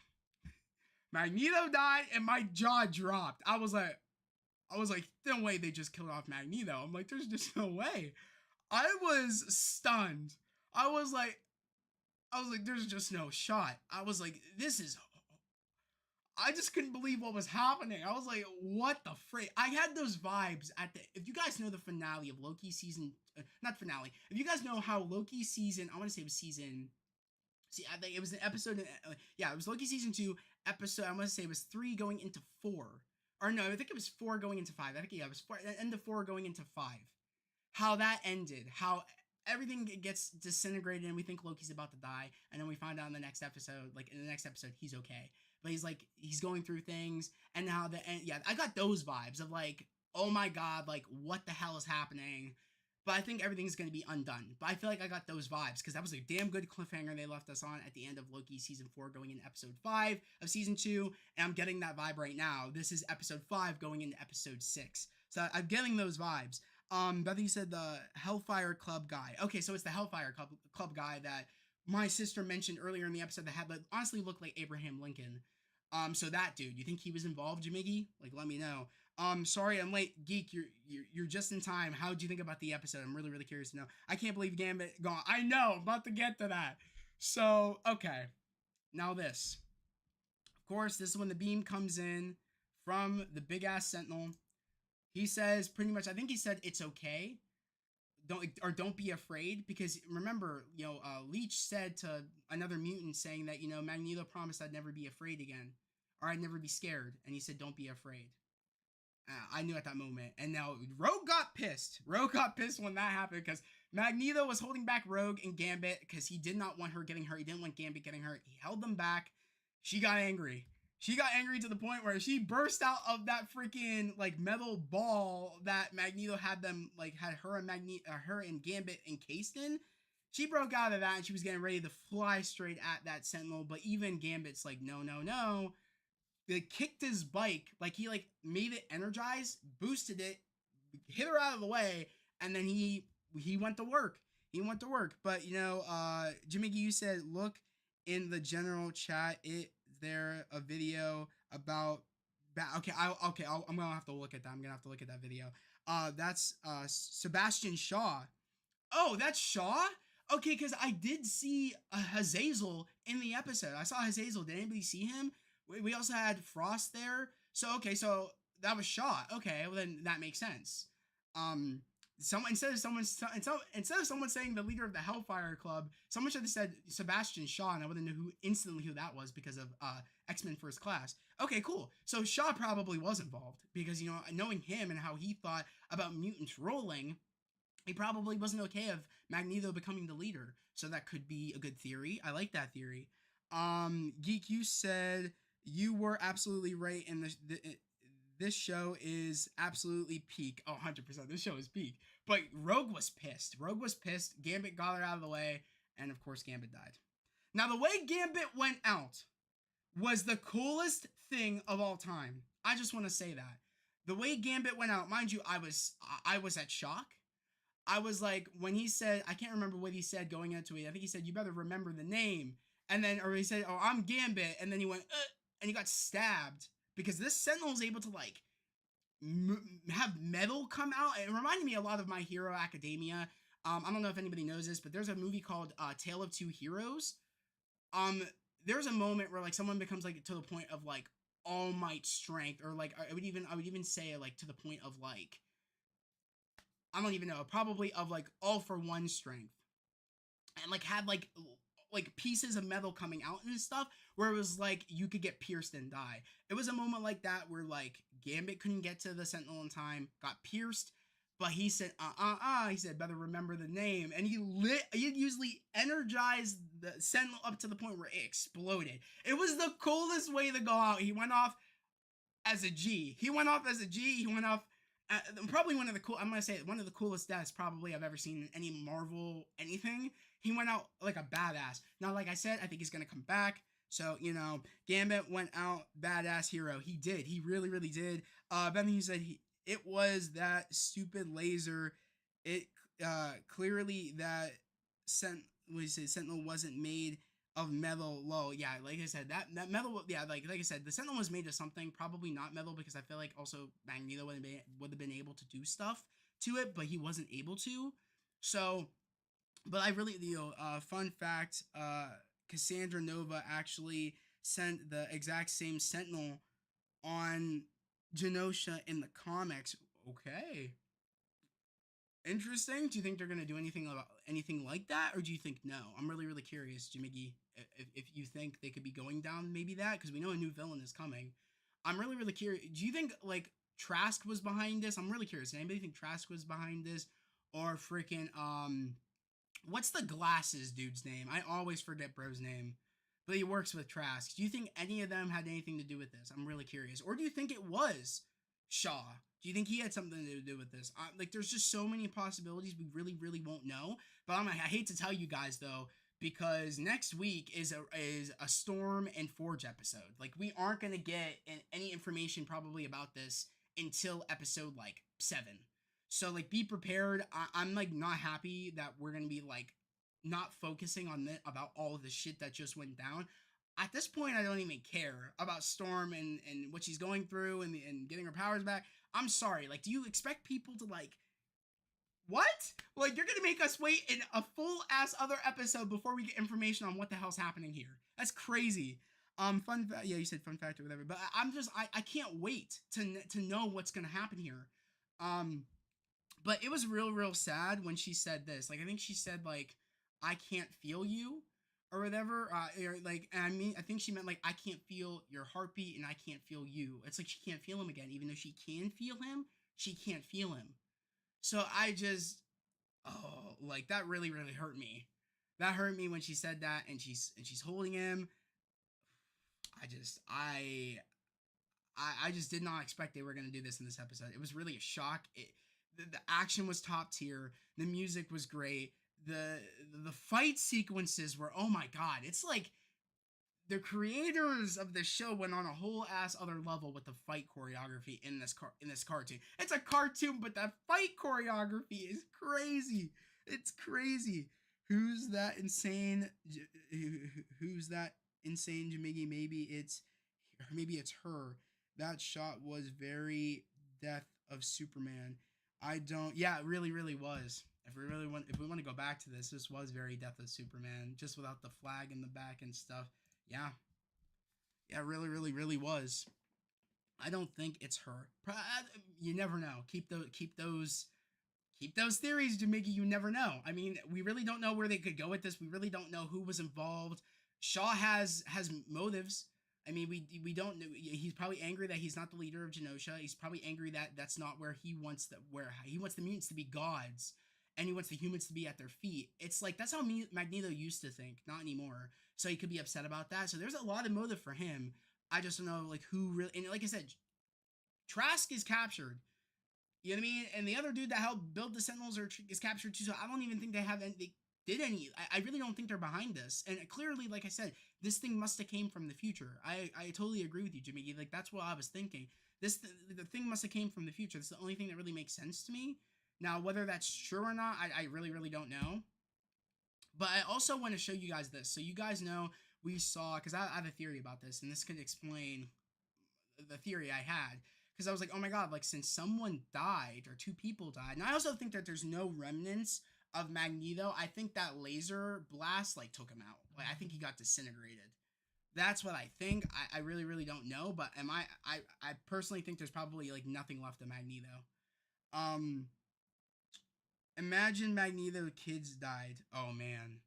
Magneto died, and my jaw dropped. I was like, no way they just killed off Magneto. I'm like, there's just no way. I was stunned. I was like, there's just no shot. I was like, I just couldn't believe what was happening. I was like, what the frick? I had those vibes if you guys know the finale of Loki season, not finale, if you guys know how Loki season, I want to say it was season, I think it was an episode, yeah, it was Loki season 2, episode, I want to say it was 3 going into 4. Or no, I think it was 4 going into 5. I think, yeah, it was 4, end of 4 going into 5. How that ended, how everything gets disintegrated and we think Loki's about to die, and then we find out in the next episode, he's okay. But he's going through things, and now I got those vibes of like, oh my god, like what the hell is happening? But I think everything's going to be undone. But I feel like I got those vibes because that was a damn good cliffhanger they left us on at the end of Loki season 4 going into episode 5 of season 2, and I'm getting that vibe right now. This is episode 5 going into episode 6. So I'm getting those vibes. Bethany said the Hellfire Club guy. Okay, so it's the Hellfire Club guy that my sister mentioned earlier in the episode that honestly looked like Abraham Lincoln. So that dude, you think he was involved, Jamiggy? Like, let me know. Sorry I'm late, Geek. You're just in time. How did you think about the episode? I'm really curious to know. I can't believe Gambit gone. I know, I'm about to get to that. So, okay. Now this. Of course, this is when the beam comes in from the big ass Sentinel. He says pretty much, I think he said it's okay. Don't be afraid, because remember, Leech said to another mutant saying that, Magneto promised I'd never be afraid again, or I'd never be scared, and he said don't be afraid. I knew at that moment, and now Rogue got pissed. Rogue got pissed when that happened, because Magneto was holding back Rogue and Gambit because he did not want her getting hurt. He didn't want Gambit getting hurt. He held them back. She got angry. She got angry to the point where she burst out of that freaking like metal ball that Magneto had her and Gambit encased in. She broke out of that and she was getting ready to fly straight at that Sentinel. But even Gambit's like, no. They kicked his bike, like he made it energize, boosted it, hit her out of the way, and then he went to work. But Jimmy, you said look in the general chat. There a video about I'm gonna have to look at that. I'm gonna have to look at that video. That's Sebastian Shaw. Oh, that's Shaw. Okay, because I did see Azazel in the episode. I saw Azazel. Did anybody see him? We also had Frost there. So that was Shaw. Okay, well then that makes sense. Instead of someone saying the leader of the Hellfire Club, someone should have said Sebastian Shaw, and I wouldn't know instantly who that was because of X-Men First Class. Okay, cool. So Shaw probably was involved because knowing him and how he thought about mutants rolling, he probably wasn't okay of Magneto becoming the leader. So that could be a good theory. I like that theory. Geek, you said you were absolutely right, and this show is absolutely peak. Oh, 100%. This show is peak. But Rogue was pissed. Gambit got her out of the way. And of course, Gambit died. Now, the way Gambit went out was the coolest thing of all time. I just want to say that. The way Gambit went out, mind you, I was at shock. I was like, when he said, I can't remember what he said going into it. I think he said, "You better remember the name." And then, or he said, "Oh, I'm Gambit." And then he went, and he got stabbed because this Sentinel is able to like have metal come out. It reminded me a lot of My Hero Academia. I don't know if anybody knows this, but there's a movie called Tale of Two Heroes. Um, there's a moment where like someone becomes like to the point of like all might strength, or like I would even say like to the point of like I don't even know, probably of like all for one strength, and like had like pieces of metal coming out and stuff where it was like you could get pierced and die. It was a moment like that where like Gambit couldn't get to the Sentinel in time, got pierced, but he said he said better remember the name, and he usually energized the Sentinel up to the point where it exploded. It was the coolest way to go out. He went off as a G. He went off as a G. He went off probably one of the cool. I'm gonna say one of the coolest deaths probably I've ever seen in any Marvel anything. He went out like a badass. Now, like I said, I think he's gonna come back. So Gambit went out badass hero. He did. He really, really did. Then he said it was that stupid laser. It clearly that Sentinel wasn't made of metal. Low, yeah, like I said, that metal, yeah, like I said, the Sentinel was made of something, probably not metal, because I feel like also Magneto would have been able to do stuff to it, but he wasn't able to. So, but I really, fun fact, Cassandra Nova actually sent the exact same Sentinel on Genosha in the comics. Okay, interesting. Do you think they're gonna do anything like that, or do you think no? I'm really really curious, Jimmy, if you think they could be going down maybe that, because we know a new villain is coming. I'm really really curious. Do you think like Trask was behind this? I'm really curious. Does anybody think Trask was behind this, or freaking what's the glasses dude's name? I always forget bro's name, but he works with Trask. Do you think any of them had anything to do with this? I'm really curious. Or do you think it was Shaw? Do you think he had something to do with this? Like, there's just so many possibilities. We really, really won't know. But I hate to tell you guys though, because next week is a Storm and Forge episode. Like, we aren't gonna get any information probably about this until episode like 7. So like, be prepared. I'm like not happy that we're gonna be like not focusing on about all of the shit that just went down. At this point, I don't even care about Storm and what she's going through and getting her powers back. I'm sorry. Like, do you expect people to like what? Like, you're gonna make us wait in a full ass other episode before we get information on what the hell's happening here? That's crazy. Yeah, you said fun fact or whatever, but I can't wait to know what's gonna happen here. But it was real sad when she said this. Like, I think she said like, "I can't feel you," or whatever. Or like, I mean, I think she meant like, "I can't feel your heartbeat and I can't feel you." It's like she can't feel him again, even though she can feel him. She can't feel him. So I just, oh, like that really really hurt me. That hurt me when she said that, and she's holding him. I just I just did not expect they were gonna do this in this episode. It was really a shock. The action was top tier. The music was great. The fight sequences were, oh my god. It's like the creators of the show went on a whole ass other level with the fight choreography in this cartoon. It's a cartoon, but the fight choreography is crazy. It's crazy. Who's that insane? Who's that insane Jamigi? Maybe it's her. That shot was very Death of Superman. I don't. Yeah, it really, really was. If we want to go back to this was very Death of Superman, just without the flag in the back and stuff. Yeah, yeah, really, really, really was. I don't think it's her. You never know. Keep those theories, Jamigi. You never know. I mean, we really don't know where they could go with this. We really don't know who was involved. Shaw has motives. I mean, we don't know. He's probably angry that he's not the leader of Genosha. He's probably angry that that's not where he wants the mutants to be gods, and he wants the humans to be at their feet. It's like that's how Magneto used to think, not anymore. So he could be upset about that. So there's a lot of motive for him. I just don't know like who really. And like I said, Trask is captured. You know what I mean? And the other dude that helped build the Sentinels is captured too. So I don't even think they have any. They did any. I really don't think they're behind this. And clearly, like I said, this thing must have came from the future. I totally agree with you, Jimmy. Like that's what I was thinking. The thing must have came from the future. It's the only thing that really makes sense to me. Now, whether that's true or not, I really, really don't know. But I also want to show you guys this. So you guys know we saw, because I have a theory about this, and this could explain the theory I had. Because I was like, oh my god, like since someone died or two people died, and I also think that there's no remnants of Magneto. I think that laser blast like took him out. Like I think he got disintegrated. That's what I think. I really, really don't know, but I personally think there's probably like nothing left of Magneto. Um, Imagine Magneto kids died. Oh man.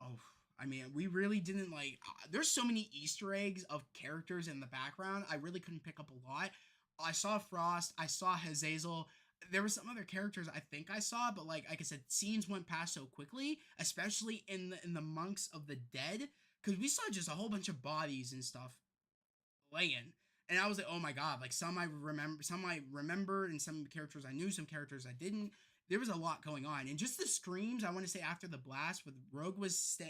Oh, I mean, we really didn't like. There's so many Easter eggs of characters in the background. I really couldn't pick up a lot. I saw Frost. I saw Hazazel. There were some other characters I think I saw, but like I said, scenes went past so quickly, especially in the monks of the dead, because we saw just a whole bunch of bodies and stuff laying. And I was like, oh my god, like some I remembered, and some characters I knew, some characters I didn't. There was a lot going on, and just the screams. I want to say after the blast, with Rogue was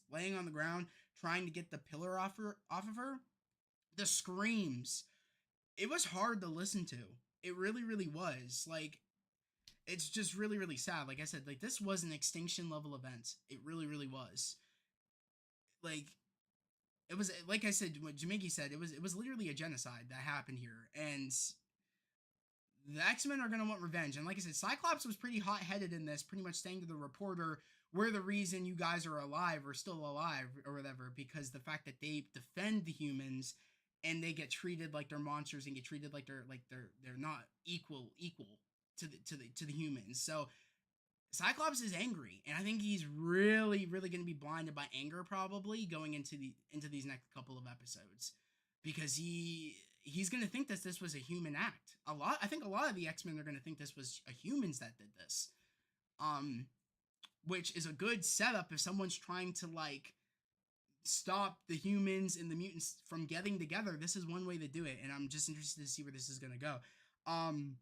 laying on the ground trying to get the pillar off of her. The screams. It was hard to listen to. It really, really was. Like it's just really, really sad. Like I said, like this was an extinction level event. It really, really was. Like it was like I said, what Jamiki said, it was literally a genocide that happened here, and the X-Men are gonna want revenge. And like I said, Cyclops was pretty hot-headed in this, pretty much saying to the reporter, "We're the reason you guys are alive or still alive or whatever," because the fact that they defend the humans and they get treated like they're monsters and get treated like they're not equal to the humans. So Cyclops is angry, and I think he's really, really going to be blinded by anger probably going into these next couple of episodes, because he's going to think that this was a human act. I think a lot of the X-Men are going to think this was a humans that did this, um, which is a good setup if someone's trying to like stop the humans and the mutants from getting together. This is one way to do it, and I'm just interested to see where this is going to go. Um,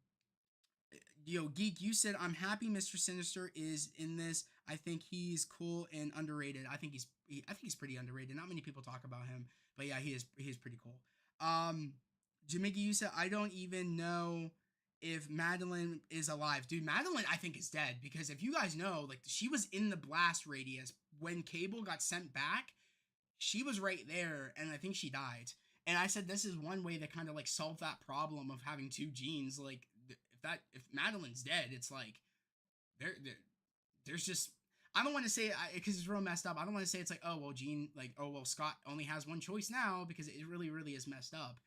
Geek, you said I'm happy Mr. Sinister is in this. I think he's cool and underrated. I think he's pretty underrated. Not many people talk about him, but yeah, he is pretty cool. Jamiki, you said I don't even know if Madeline is alive. Dude, Madeline I think is dead, because if you guys know, like she was in the blast radius when Cable got sent back. She was right there, and I think she died. And I said this is one way to kind of like solve that problem of having two genes. Like if Madeline's dead, it's like there's just, I don't want to say it because it's real messed up. I don't want to say it's like, oh well, Jean, like, oh well, Scott only has one choice now, because it really, really is messed up.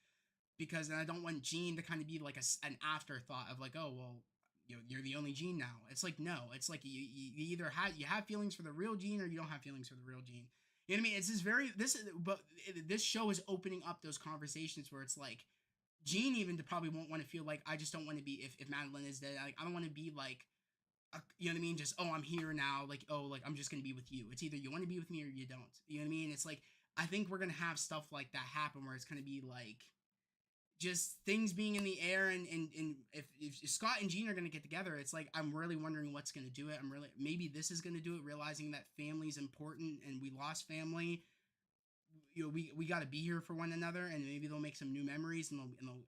Because then I don't want Jean to kind of be like an afterthought of like, oh well, you're the only Jean now. It's like, no, it's like you either have feelings for the real Jean, or you don't have feelings for the real Jean. You know what I mean? It's but this show is opening up those conversations where it's like, Jean even probably won't want to feel like, I just don't want to be, if Madeline is dead, like I don't want to be like, you know what I mean? Just, oh, I'm here now. Like, oh, like I'm just gonna be with you. It's either you want to be with me or you don't. You know what I mean? It's like, I think we're gonna have stuff like that happen where it's gonna be like just things being in the air, and if Scott and Jean are gonna get together, it's like I'm really wondering what's gonna do it. I'm really, maybe this is gonna do it, realizing that family's important and we lost family. We got to be here for one another, and maybe they'll make some new memories, and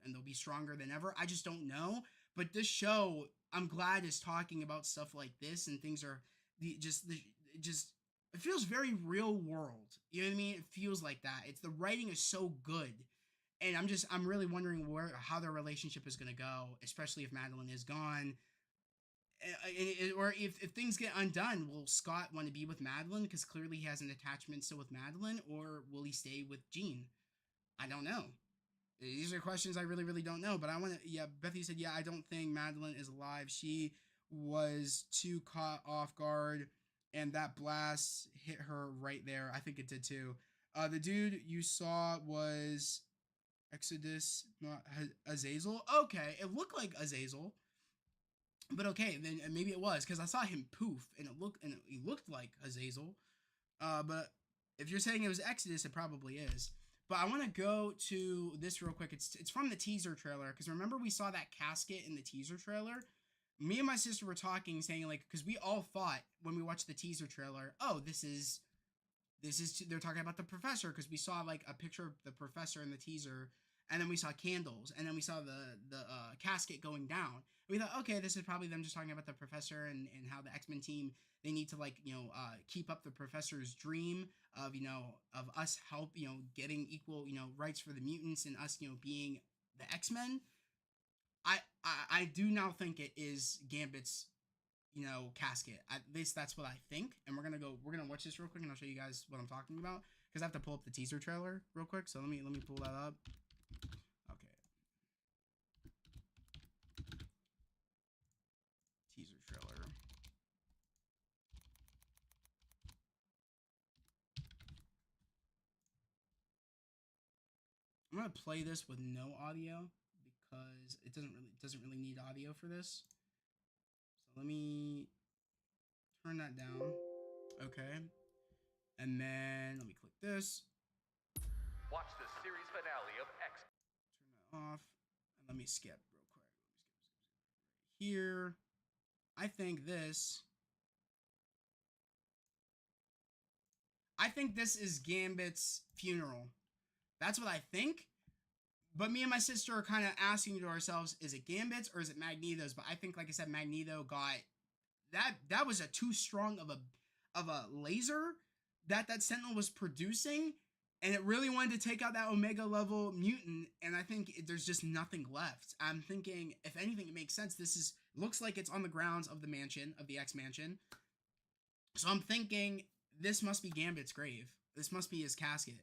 they'll be stronger than ever. I just don't know. But this show, I'm glad, is talking about stuff like this, and things are just it feels very real world. You know what I mean? It feels like that. It's, the writing is so good, and I'm really wondering how their relationship is going to go, especially if Madeline is gone. Or if things get undone, will Scott want to be with Madeline because clearly he has an attachment still with Madeline, or will he stay with Jean? I don't know. These are questions I really, really don't know. But I want to. Yeah, Bethy said, yeah, I don't think Madeline is alive. She was too caught off guard, and that blast hit her right there. I think it did too. The dude you saw was Exodus, not Azazel. Okay, it looked like Azazel. But okay, then maybe it was because I saw him poof, and he looked like Azazel. But if you're saying it was Exodus, it probably is. But I want to go to this real quick. It's from the teaser trailer, because remember we saw that casket in the teaser trailer. Me and my sister were talking, saying like, because we all thought when we watched the teaser trailer, oh, this is they're talking about the professor, because we saw like a picture of the professor in the teaser, and then we saw candles, and then we saw the casket going down. We thought, okay, this is probably them just talking about the professor and how the X-Men team, they need to like keep up the professor's dream of of us help getting equal rights for the mutants and us being the X-Men. I do now think it is Gambit's casket. At least that's what I think. And we're gonna watch this real quick, and I'll show you guys what I'm talking about because I have to pull up the teaser trailer real quick. So let me pull that up. Okay. Teaser trailer. I'm gonna play this with no audio because it doesn't really need audio for this. So let me turn that down. Okay. And then let me click this. Watch the series finale of X. Turn that off. And let me skip real quick. Here. I think this is Gambit's funeral. That's what I think. But me and my sister are kind of asking to ourselves, is it Gambit's or is it Magneto's? But I think, like I said, Magneto got that was a too strong of a laser that Sentinel was producing, and it really wanted to take out that Omega level mutant, and I think there's just nothing left. I'm thinking, if anything, it makes sense. This looks like it's on the grounds of the mansion, of the X Mansion. So I'm thinking this must be Gambit's grave. This must be his casket.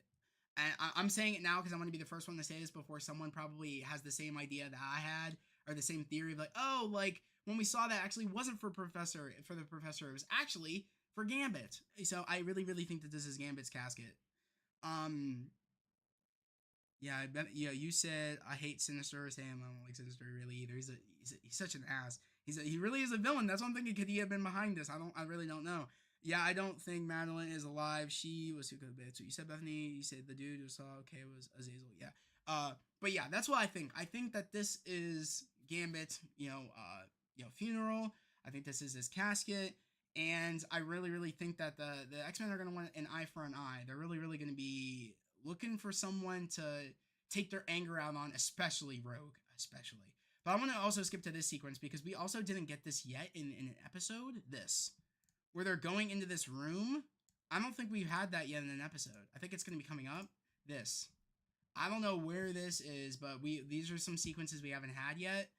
And I'm saying it now because I want to be the first one to say this before someone probably has the same idea that I had, or the same theory of like, oh, like when we saw that actually wasn't for the professor, it was actually for Gambit. So I really, really think that this is Gambit's casket. Yeah, I bet. Yeah, you said I hate Sinister. Sam, I don't like Sinister really either. He's such an ass. He really is a villain. That's what I'm thinking. Could he have been behind this? I really don't know. Yeah, I don't think Madeline is alive. She was who could have been. So you said Bethany. You said the dude who saw okay was Azazel. Yeah. But yeah, that's what I think. I think that this is Gambit. Funeral. I think this is his casket. And I really, really think that the X-Men are going to want an eye for an eye. They're really, really going to be looking for someone to take their anger out on, especially Rogue, especially. But I want to also skip to this sequence because we also didn't get this yet in an episode. This, where they're going into this room. I don't think we've had that yet in an episode. I think it's going to be coming up. This. I don't know where this is, but these are some sequences we haven't had yet.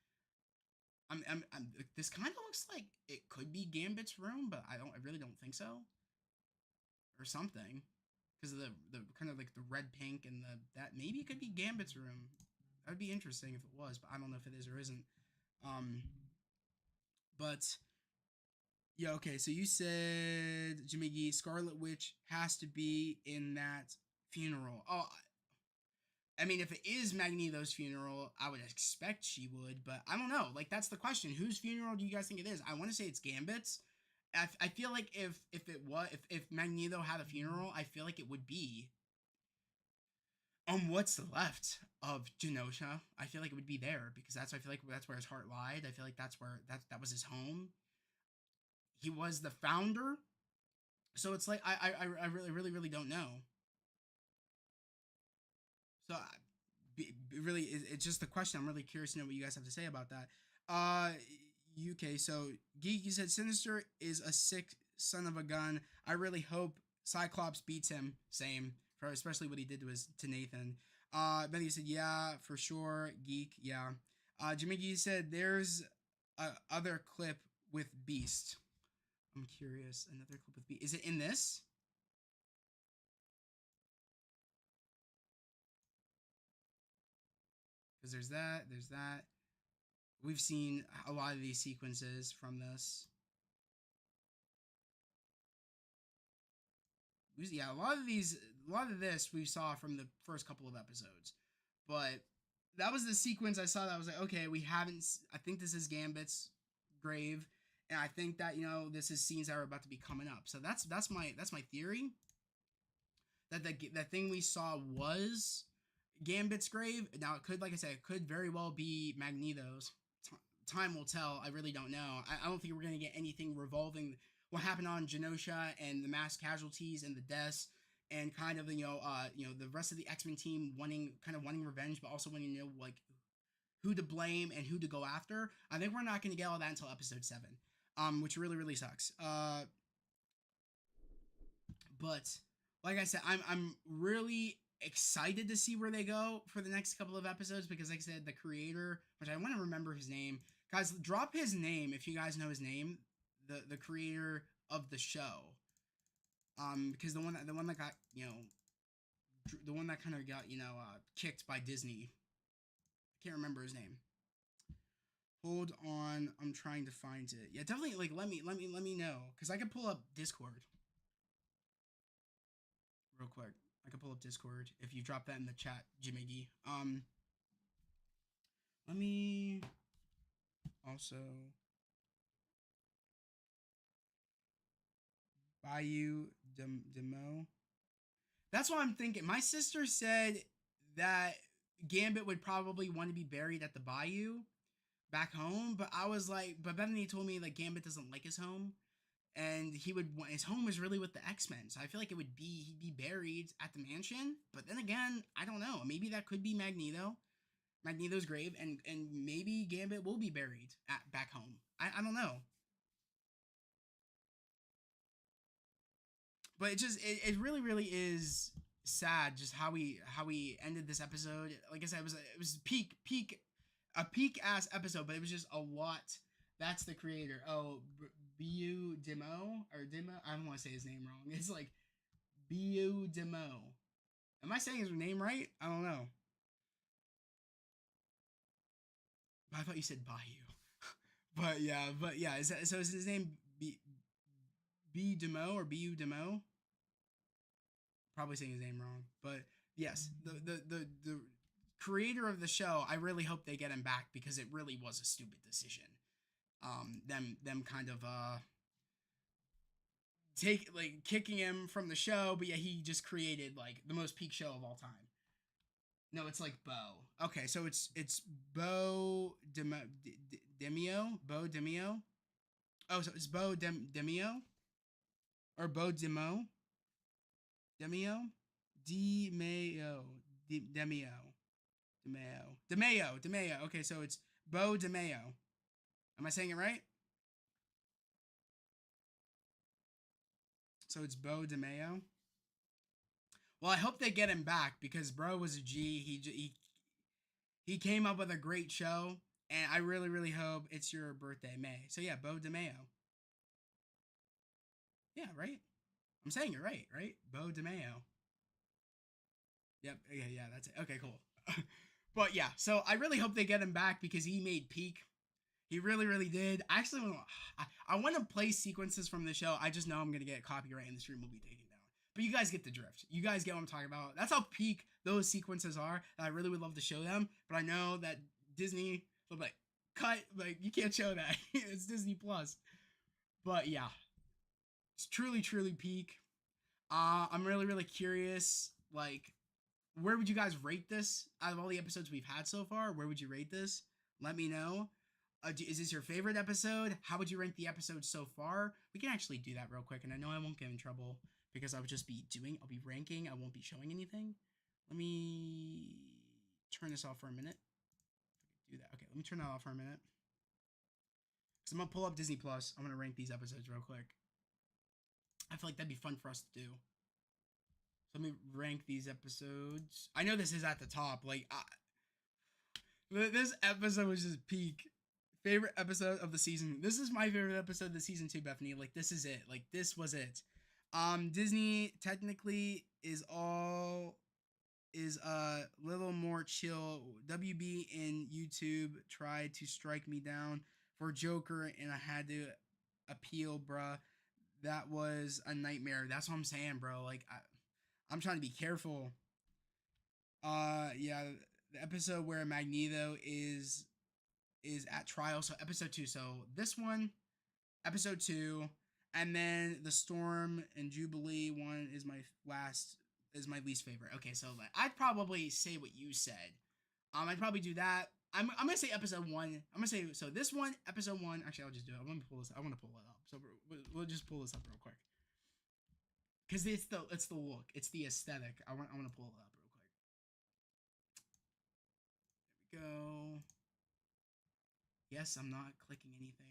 This kind of looks like it could be Gambit's room, but I really don't think so. Or something. Because of the kind of like the red pink and that maybe it could be Gambit's room. That would be interesting if it was, but I don't know if it is or isn't. But yeah, okay, so you said Jimmy Scarlet Witch has to be in that funeral. Oh, I mean, if it is Magneto's funeral, I would expect she would, but I don't know. Like, that's the question. Whose funeral do you guys think it is? I want to say it's Gambit's. I feel like if Magneto had a funeral, I feel like it would be what's left of Genosha. I feel like it would be there because I feel like that's where his heart lied. I feel like that's where that was his home. He was the founder, so it's like I really, really, really don't know. So, really, it's just the question. I'm really curious to know what you guys have to say about that. UK. So, Geek, you said Sinister is a sick son of a gun. I really hope Cyclops beats him. Same, for especially what he did to Nathan. Benny you said, yeah, for sure. Geek, yeah. Jimmy G said, there's a other clip with Beast. I'm curious. Another clip with Beast. Is it in this? Because there's that. We've seen a lot of these sequences from this. Yeah, a lot of this we saw from the first couple of episodes. But that was the sequence I saw that I was like, okay, I think this is Gambit's grave. And I think that, this is scenes that are about to be coming up. So that's my theory. That the thing we saw was Gambit's grave. Now it could, like I said, it could very well be Magneto's. Time will tell. I really don't know. I don't think we're gonna get anything revolving what happened on Genosha and the mass casualties and the deaths. and kind of the rest of the X-Men team wanting revenge, but also wanting to know like who to blame and who to go after. I think we're not going to get all that until episode 7, which really really sucks. But like I said, I'm really excited to see where they go for the next couple of episodes because, like I said, the creator, which I want to remember his name, guys, drop his name if you guys know his name. The creator of the show, because the one that got the one that kind of got kicked by Disney. I can't remember his name. Hold on, I'm trying to find it. Yeah, definitely. Like, let me know because I can pull up Discord real quick. I can pull up Discord if you drop that in the chat, Jimmy. Let me also Bayou Demo. That's what I'm thinking. My sister said that Gambit would probably want to be buried at the Bayou back home, but I was like, but Bethany told me like Gambit doesn't like his home, and his home is really with the X-Men. So I feel like he'd be buried at the mansion. But then again, I don't know. Maybe that could be Magneto's grave, and maybe Gambit will be buried at back home. I don't know. But it really really is sad just how we ended this episode. Like I said, it was a peak ass episode, but it was just a lot. That's the creator. Oh, Bu Demo or Demo. I don't want to say his name wrong. It's like Bu Demo. Am I saying his name right? I don't know. I thought you said Bayou. But yeah. So is his name B Demo or Bu Demo? Probably saying his name wrong, but yes, the creator of the show. I really hope they get him back because it really was a stupid decision. Them kind of kicking him from the show, but yeah, he just created like the most peak show of all time. No, it's like Bo. Okay, so it's Bo Demio. Bo Demio. Oh, so it's Bo Demio or Bo Demo. Demio? DeMayo. DeMayo. Okay, so it's Bo DeMayo. Am I saying it right? So it's Bo DeMayo. Well, I hope they get him back because bro was a G. He came up with a great show, and I really really hope it's your birthday, May. So yeah, Bo DeMayo. Yeah, right. I'm saying it right? Bo DeMayo. Yep. Yeah, that's it. Okay, cool. But yeah, so I really hope they get him back because he made peak. He really, really did. I actually I want to play sequences from the show. I just know I'm gonna get copyright and the stream will be taken down. But you guys get the drift. You guys get what I'm talking about. That's how peak those sequences are. I really would love to show them, but I know that Disney will be like, cut. Like you can't show that. It's Disney Plus. But yeah, it's truly, truly peak. I'm really, really curious. Like, where would you guys rate this out of all the episodes we've had so far? Where would you rate this? Let me know. Is this your favorite episode? How would you rank the episode so far? We can actually do that real quick, and I know I won't get in trouble because I'll be ranking. I won't be showing anything. Let me turn this off for a minute. Do that. Okay, let me turn that off for a minute. Because I'm going to pull up Disney Plus. I'm going to rank these episodes real quick. I feel like that'd be fun for us to do. So let me rank these episodes. I know this is at the top. Like, this episode was just peak. Favorite episode of the season. This is my favorite episode of the season 2, Bethany. Like, this is it. Like, this was it. Disney technically is a little more chill. WB in YouTube tried to strike me down for Joker, and I had to appeal, bruh. That was a nightmare. That's what I'm saying, bro. Like, I'm trying to be careful. Yeah, the episode where Magneto is at trial. So episode 2. So this one, episode 2, and then the Storm and Jubilee one is my least favorite. Okay, so I'd probably say what you said. I'd probably do that. I'm gonna say episode 1. I'm gonna say so this one, episode 1. Actually, I'll just do it. I want to pull it up. So we'll just pull this up real quick. because it's the look, it's the aesthetic. I want to pull it up real quick. There we go. Yes, I'm not clicking anything.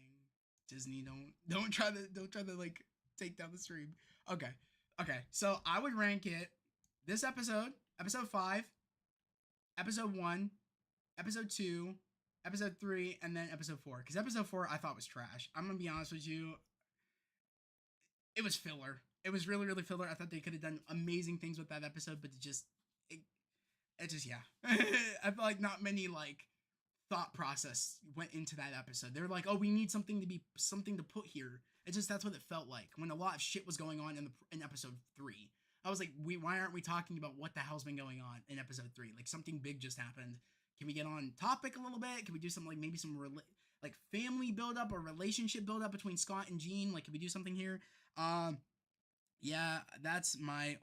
Disney, don't try to like take down the stream. Okay, okay. So I would rank it this episode 5, episode 1, episode 2, episode 3, and then episode 4. Because episode 4 I thought was trash. I'm gonna be honest with you. It was filler. It was really, really filler. I thought they could have done amazing things with that episode, but it just yeah. I feel like not many like thought process went into that episode. They were like, oh, we need something to put here. It's just that's what it felt like when a lot of shit was going on in episode 3. I was like, why aren't we talking about what the hell's been going on in episode 3? Like something big just happened. Can we get on topic a little bit? Can we do some like maybe some like family build up or relationship build up between Scott and Jean? Like, can we do something here? Yeah, that's my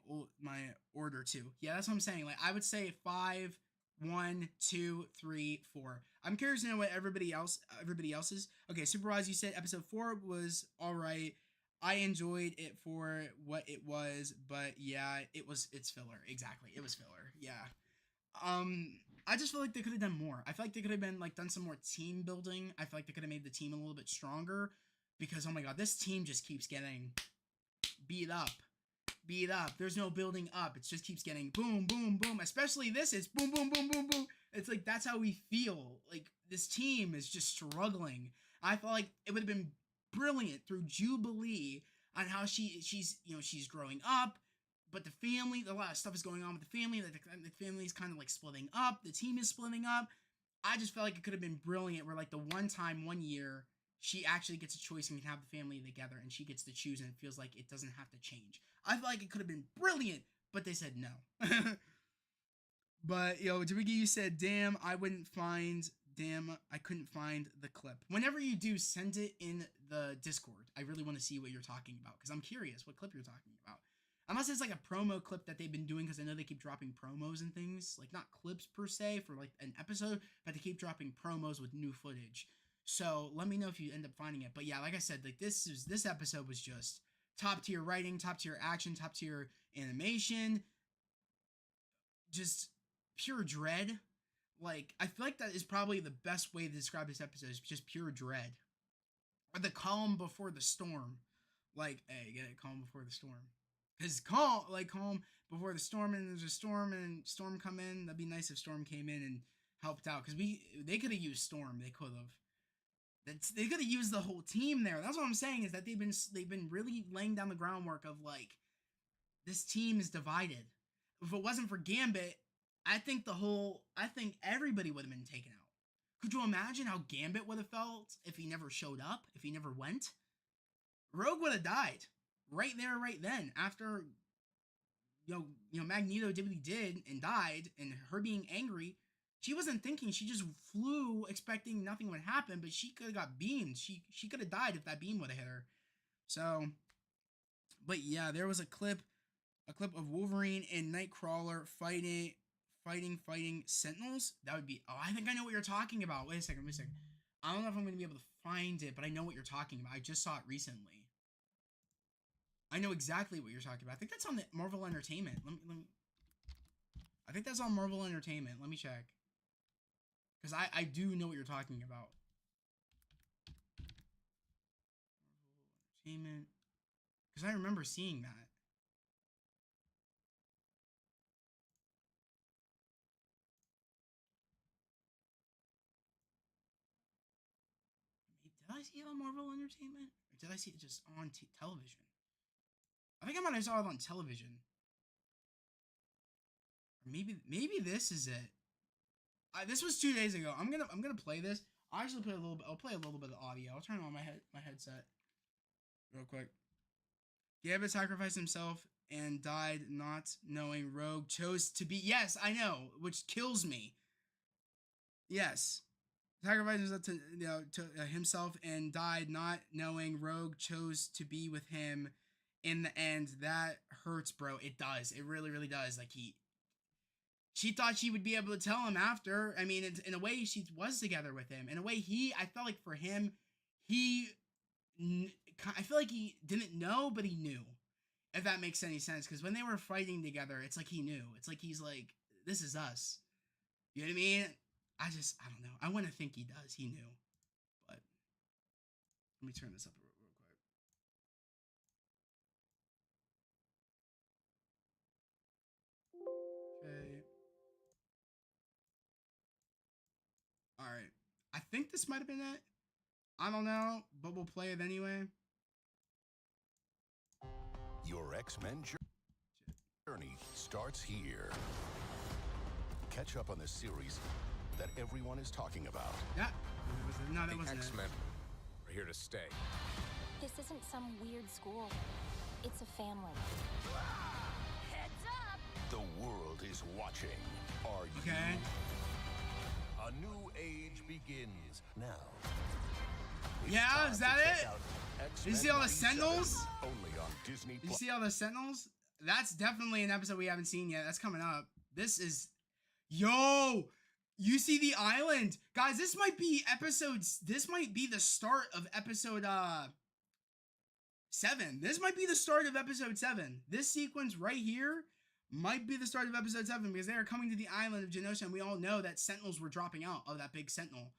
order too. Yeah, that's what I'm saying. Like, I would say 5, 1, 2, 3, 4. I'm curious to know what everybody else's. Okay, Superwise, you said episode 4 was all right. I enjoyed it for what it was, but yeah, it's filler. Exactly, it was filler. Yeah. I just feel like they could have done more. I feel like they could have been like done some more team building. I feel like they could have made the team a little bit stronger because oh my god, this team just keeps getting beat up. There's no building up. It just keeps getting boom, boom, boom. Especially this, it's boom, boom, boom, boom, boom. It's like that's how we feel. Like this team is just struggling. I felt like it would have been brilliant through Jubilee on how she's growing up, but the family, a lot of stuff is going on with the family. Like the family is kind of like splitting up. The team is splitting up. I just felt like it could have been brilliant. Where like the one year she actually gets a choice and can have the family together, and she gets to choose, and it feels like it doesn't have to change. I feel like it could have been brilliant, but they said no. But Dewiggy, you said, "Damn, I couldn't find the clip." Whenever you do, send it in the Discord. I really want to see what you're talking about because I'm curious what clip you're talking about. Unless it's like a promo clip that they've been doing because I know they keep dropping promos and things. Like not clips per se for like an episode, but they keep dropping promos with new footage. So let me know if you end up finding it. But yeah, like I said, like this episode was just top tier writing, top tier action, top tier animation, just pure dread. Like I feel like that is probably the best way to describe this episode is just pure dread. Or the calm before the storm. Like, hey, get it, calm before the storm. Because calm before the storm, and there's a storm and Storm come in. That'd be nice if Storm came in and helped out. Because they could have used Storm. They could have. They could have used the whole team there. That's what I'm saying is that they've been really laying down the groundwork of like this team is divided. If it wasn't for Gambit, I think everybody would have been taken out. Could you imagine how Gambit would have felt if he never showed up, if he never went? Rogue would have died right there, right then. After Magneto did what he did and died, and her being angry. She wasn't thinking. She just flew expecting nothing would happen, but she could have got beamed. She could have died if that beam would have hit her. So, but yeah, there was a clip of Wolverine and Nightcrawler fighting Sentinels. That would be. Oh, I think I know what you're talking about. Wait a second. I don't know if I'm gonna be able to find it, but I know what you're talking about. I just saw it recently. I know exactly what you're talking about. I think that's on the Marvel Entertainment. Let me. I think that's on Marvel Entertainment. Let me check. Because I do know what you're talking about. Marvel Entertainment. Because I remember seeing that. Did I see it on Marvel Entertainment? Or did I see it just on television? I think I might have saw it on television. Or maybe this is it. This was 2 days ago. I'm gonna play this. I'll actually play a little bit. I'll play a little bit of audio. I'll turn on my headset real quick. Gambit sacrificed himself and died not knowing Rogue chose to be. Yes, I know, which kills me. Yes, sacrificed himself to himself and died not knowing Rogue chose to be with him. In the end, that hurts, bro. It does. It really, really does. Like she thought she would be able to tell him after. I mean, in a way, she was together with him. In a way, I felt like for him, I feel like he didn't know, but he knew. If that makes any sense, because when they were fighting together, it's like he knew. It's like he's like, this is us. You know what I mean? I don't know. I want to think he does. He knew. But let me turn this up real quick. Okay. All right. I think this might have been it. I don't know, but we'll play it anyway. Your X-Men journey starts here. Catch up on the series that everyone is talking about. Yeah. No, that wasn't it. X-Men are here to stay. This isn't some weird school. It's a family. Heads up! The world is watching. Are you? Okay. A new age begins now. It's Yeah, time is to that check it? out Did you see all the X-Men 97, Sentinels? Only on Disney Did you Plus. see all the Sentinels? That's definitely an episode we haven't seen yet. That's coming up. This is... Yo! You see the island? Guys, this might be episodes... This might be the start of episode, 7. This might be the start of episode 7. This sequence right here might be the start of episode 7 because they are coming to the island of Genosha, and we all know that Sentinels were dropping out of that big Sentinel.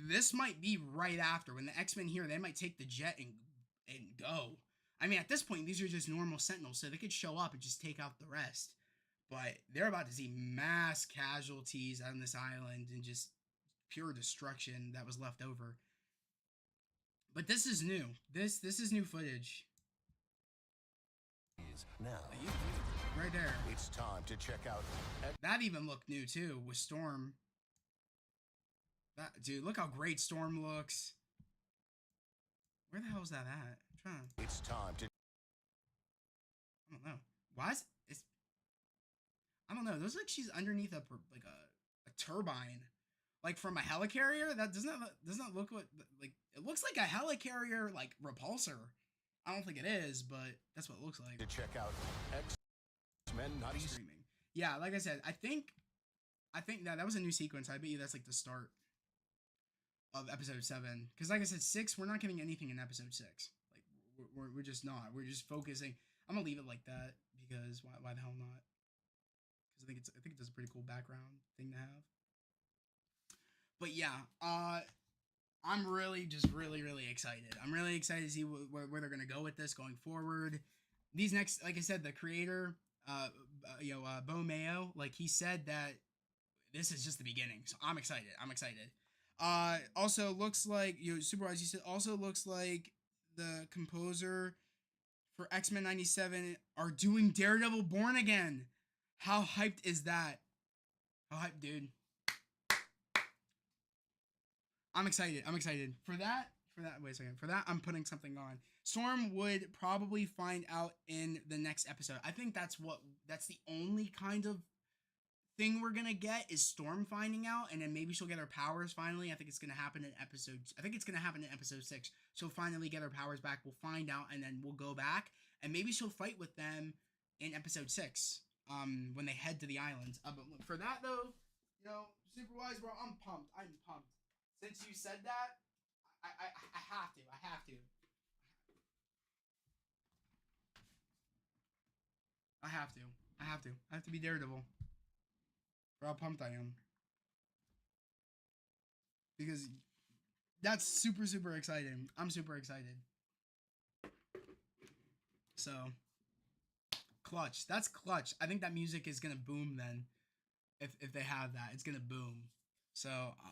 This might be right after. When the X-Men here, they might take the jet and go. I mean, at this point, these are just normal Sentinels, so they could show up and just take out the rest. But they're about to see mass casualties on this island and just pure destruction that was left over. But this is new. This is new footage. Now, Right there. it's time to check out That even looked new too with Storm. That dude, look how great Storm looks. Where the hell is that at? I'm trying. It's time to I don't know. Why is it's? I don't know. It looks like she's underneath a turbine, like from a helicarrier. That doesn't look like it looks like a helicarrier like repulsor. I don't think it is, but that's what it looks like. check out X-Men 97. Streaming. Yeah, like I said, I think that was a new sequence. I bet you that's like the start of episode 7. Because like I said, 6, we're not getting anything in episode 6. Like we're just not. We're just focusing. I'm gonna leave it like that because why the hell not? Because I think it does a pretty cool background thing to have. But yeah, I'm really excited. I'm really excited to see where they're gonna go with this going forward. These next, like I said, the creator, Bo Mayo, like he said that this is just the beginning. So I'm excited. Also looks like Superwise. You said also looks like the composer for X-Men 97 are doing Daredevil Born Again. How hyped is that? How hyped, dude? I'm excited. For that, wait a second. For that, I'm putting something on. Storm would probably find out in the next episode. I think that's the only kind of thing we're gonna get is Storm finding out, and then maybe she'll get her powers finally. I think it's gonna happen in episode 6. She'll finally get her powers back. We'll find out, and then we'll go back, and maybe she'll fight with them in episode 6. When they head to the islands. But for that though, Superwise, bro, I'm pumped. Since you said that, I have to. I have to be Daredevil. For how pumped I am. Because that's super exciting. I'm super excited. So, clutch. That's clutch. I think that music is gonna boom then. If they have that, it's gonna boom. So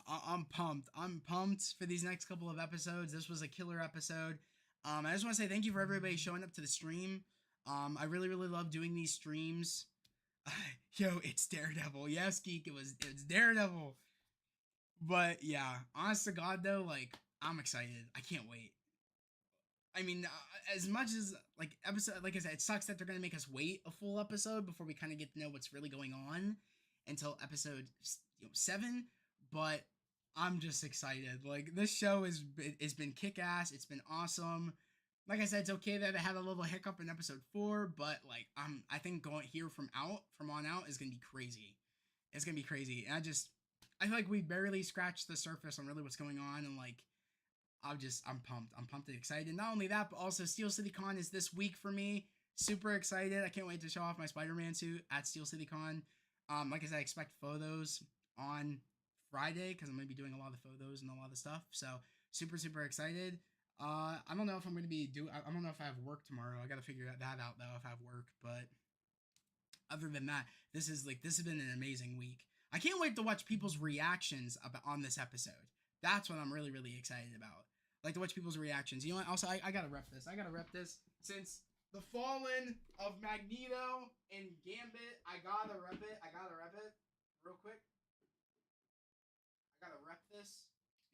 I'm pumped. I'm pumped for these next couple of episodes. This was a killer episode. I just want to say thank you for everybody showing up to the stream. I really love doing these streams. Yo, it's Daredevil. Yes, Geek, it's Daredevil. But yeah, honest to God though, like I'm excited. I can't wait. I mean, as much as like episode, like I said, it sucks that they're gonna make us wait a full episode before we kind of get to know what's really going on until episode 7. But I'm just excited. Like this show has been kick ass. It's been awesome. Like I said, it's okay that it had a little hiccup in episode 4, but like I think going here from on out is gonna be crazy. It's gonna be crazy. And I feel like we barely scratched the surface on really what's going on, and like I'm pumped. I'm pumped and excited. Not only that, but also Steel City Con is this week for me. Super excited. I can't wait to show off my Spider-Man suit at Steel City Con. Like I said, I expect photos on Friday because I'm going to be doing a lot of photos and a lot of stuff. So super, super excited. I don't know if I'm going to be I don't know if I have work tomorrow. I got to figure that out though if I have work. But other than that, this has been an amazing week. I can't wait to watch people's reactions on this episode. That's what I'm really, really excited about. Like to watch people's reactions. You know what? Also, I gotta rep this. Since the Fallen of Magneto and Gambit. I gotta rep it real quick. I gotta rep this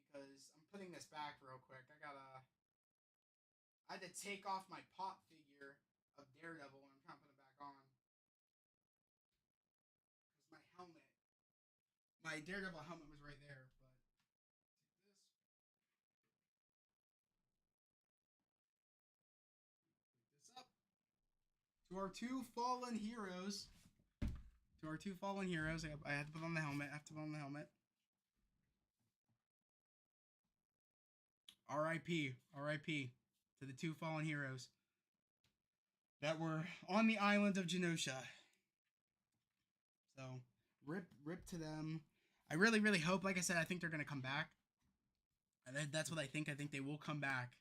because I'm putting this back real quick. I had to take off my pop figure of Daredevil and I'm trying to put it back on. Because my Daredevil helmet was right there. To our two fallen heroes. I have to put on the helmet. R.I.P. to the two fallen heroes that were on the island of Genosha. So, rip to them. I really, really hope, like I said, I think they're going to come back. And that's what I think. I think they will come back.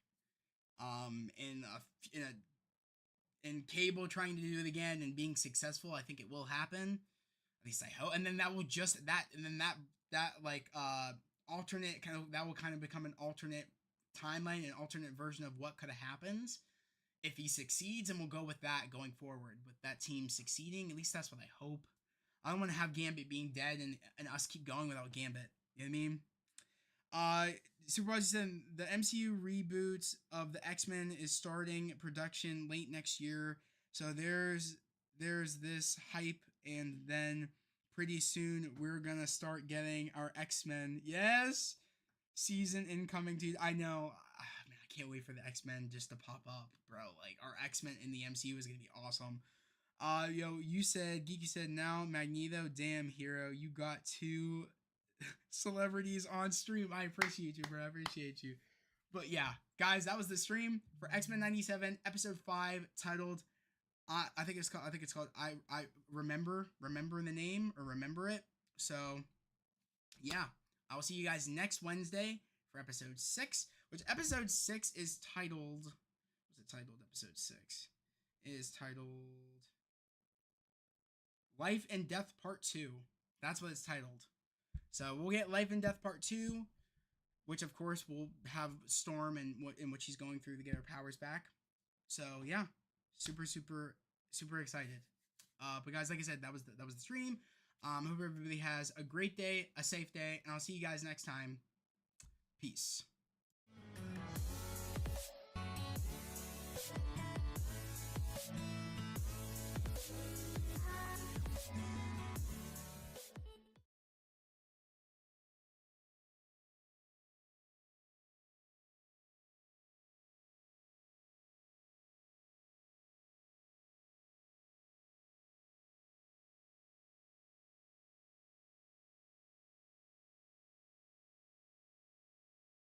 In Cable trying to do it again and being successful, I think it will happen. At least I hope. And then that will alternate that will kind of become an alternate timeline, an alternate version of what could have happened if he succeeds, and we'll go with that going forward with that team succeeding. At least that's what I hope. I don't want to have Gambit being dead and us keep going without Gambit. You know what I mean? Supervisor said the MCU reboot of the X-Men is starting production late next year. So there's this hype, and then pretty soon we're gonna start getting our X-Men. Yes, season incoming, dude. I know. Man, I can't wait for the X-Men just to pop up, bro. Like our X-Men in the MCU is gonna be awesome. Geeky said now Magneto, damn hero, you got two celebrities on stream. I appreciate you, bro. I appreciate you. But yeah, guys, that was the stream for X-Men 97 episode 5 titled I think it's called I remember the name or remember it. So yeah, I will see you guys next Wednesday for episode 6, which episode 6 is titled, what's it titled? Episode 6 is titled Life and Death Part 2. That's what it's titled. So we'll get Life and Death Part 2, which of course will have Storm and in which he's going through to get her powers back. So yeah, super excited. But guys, like I said, that was the stream. Hope everybody has a great day, a safe day, and I'll see you guys next time. Peace.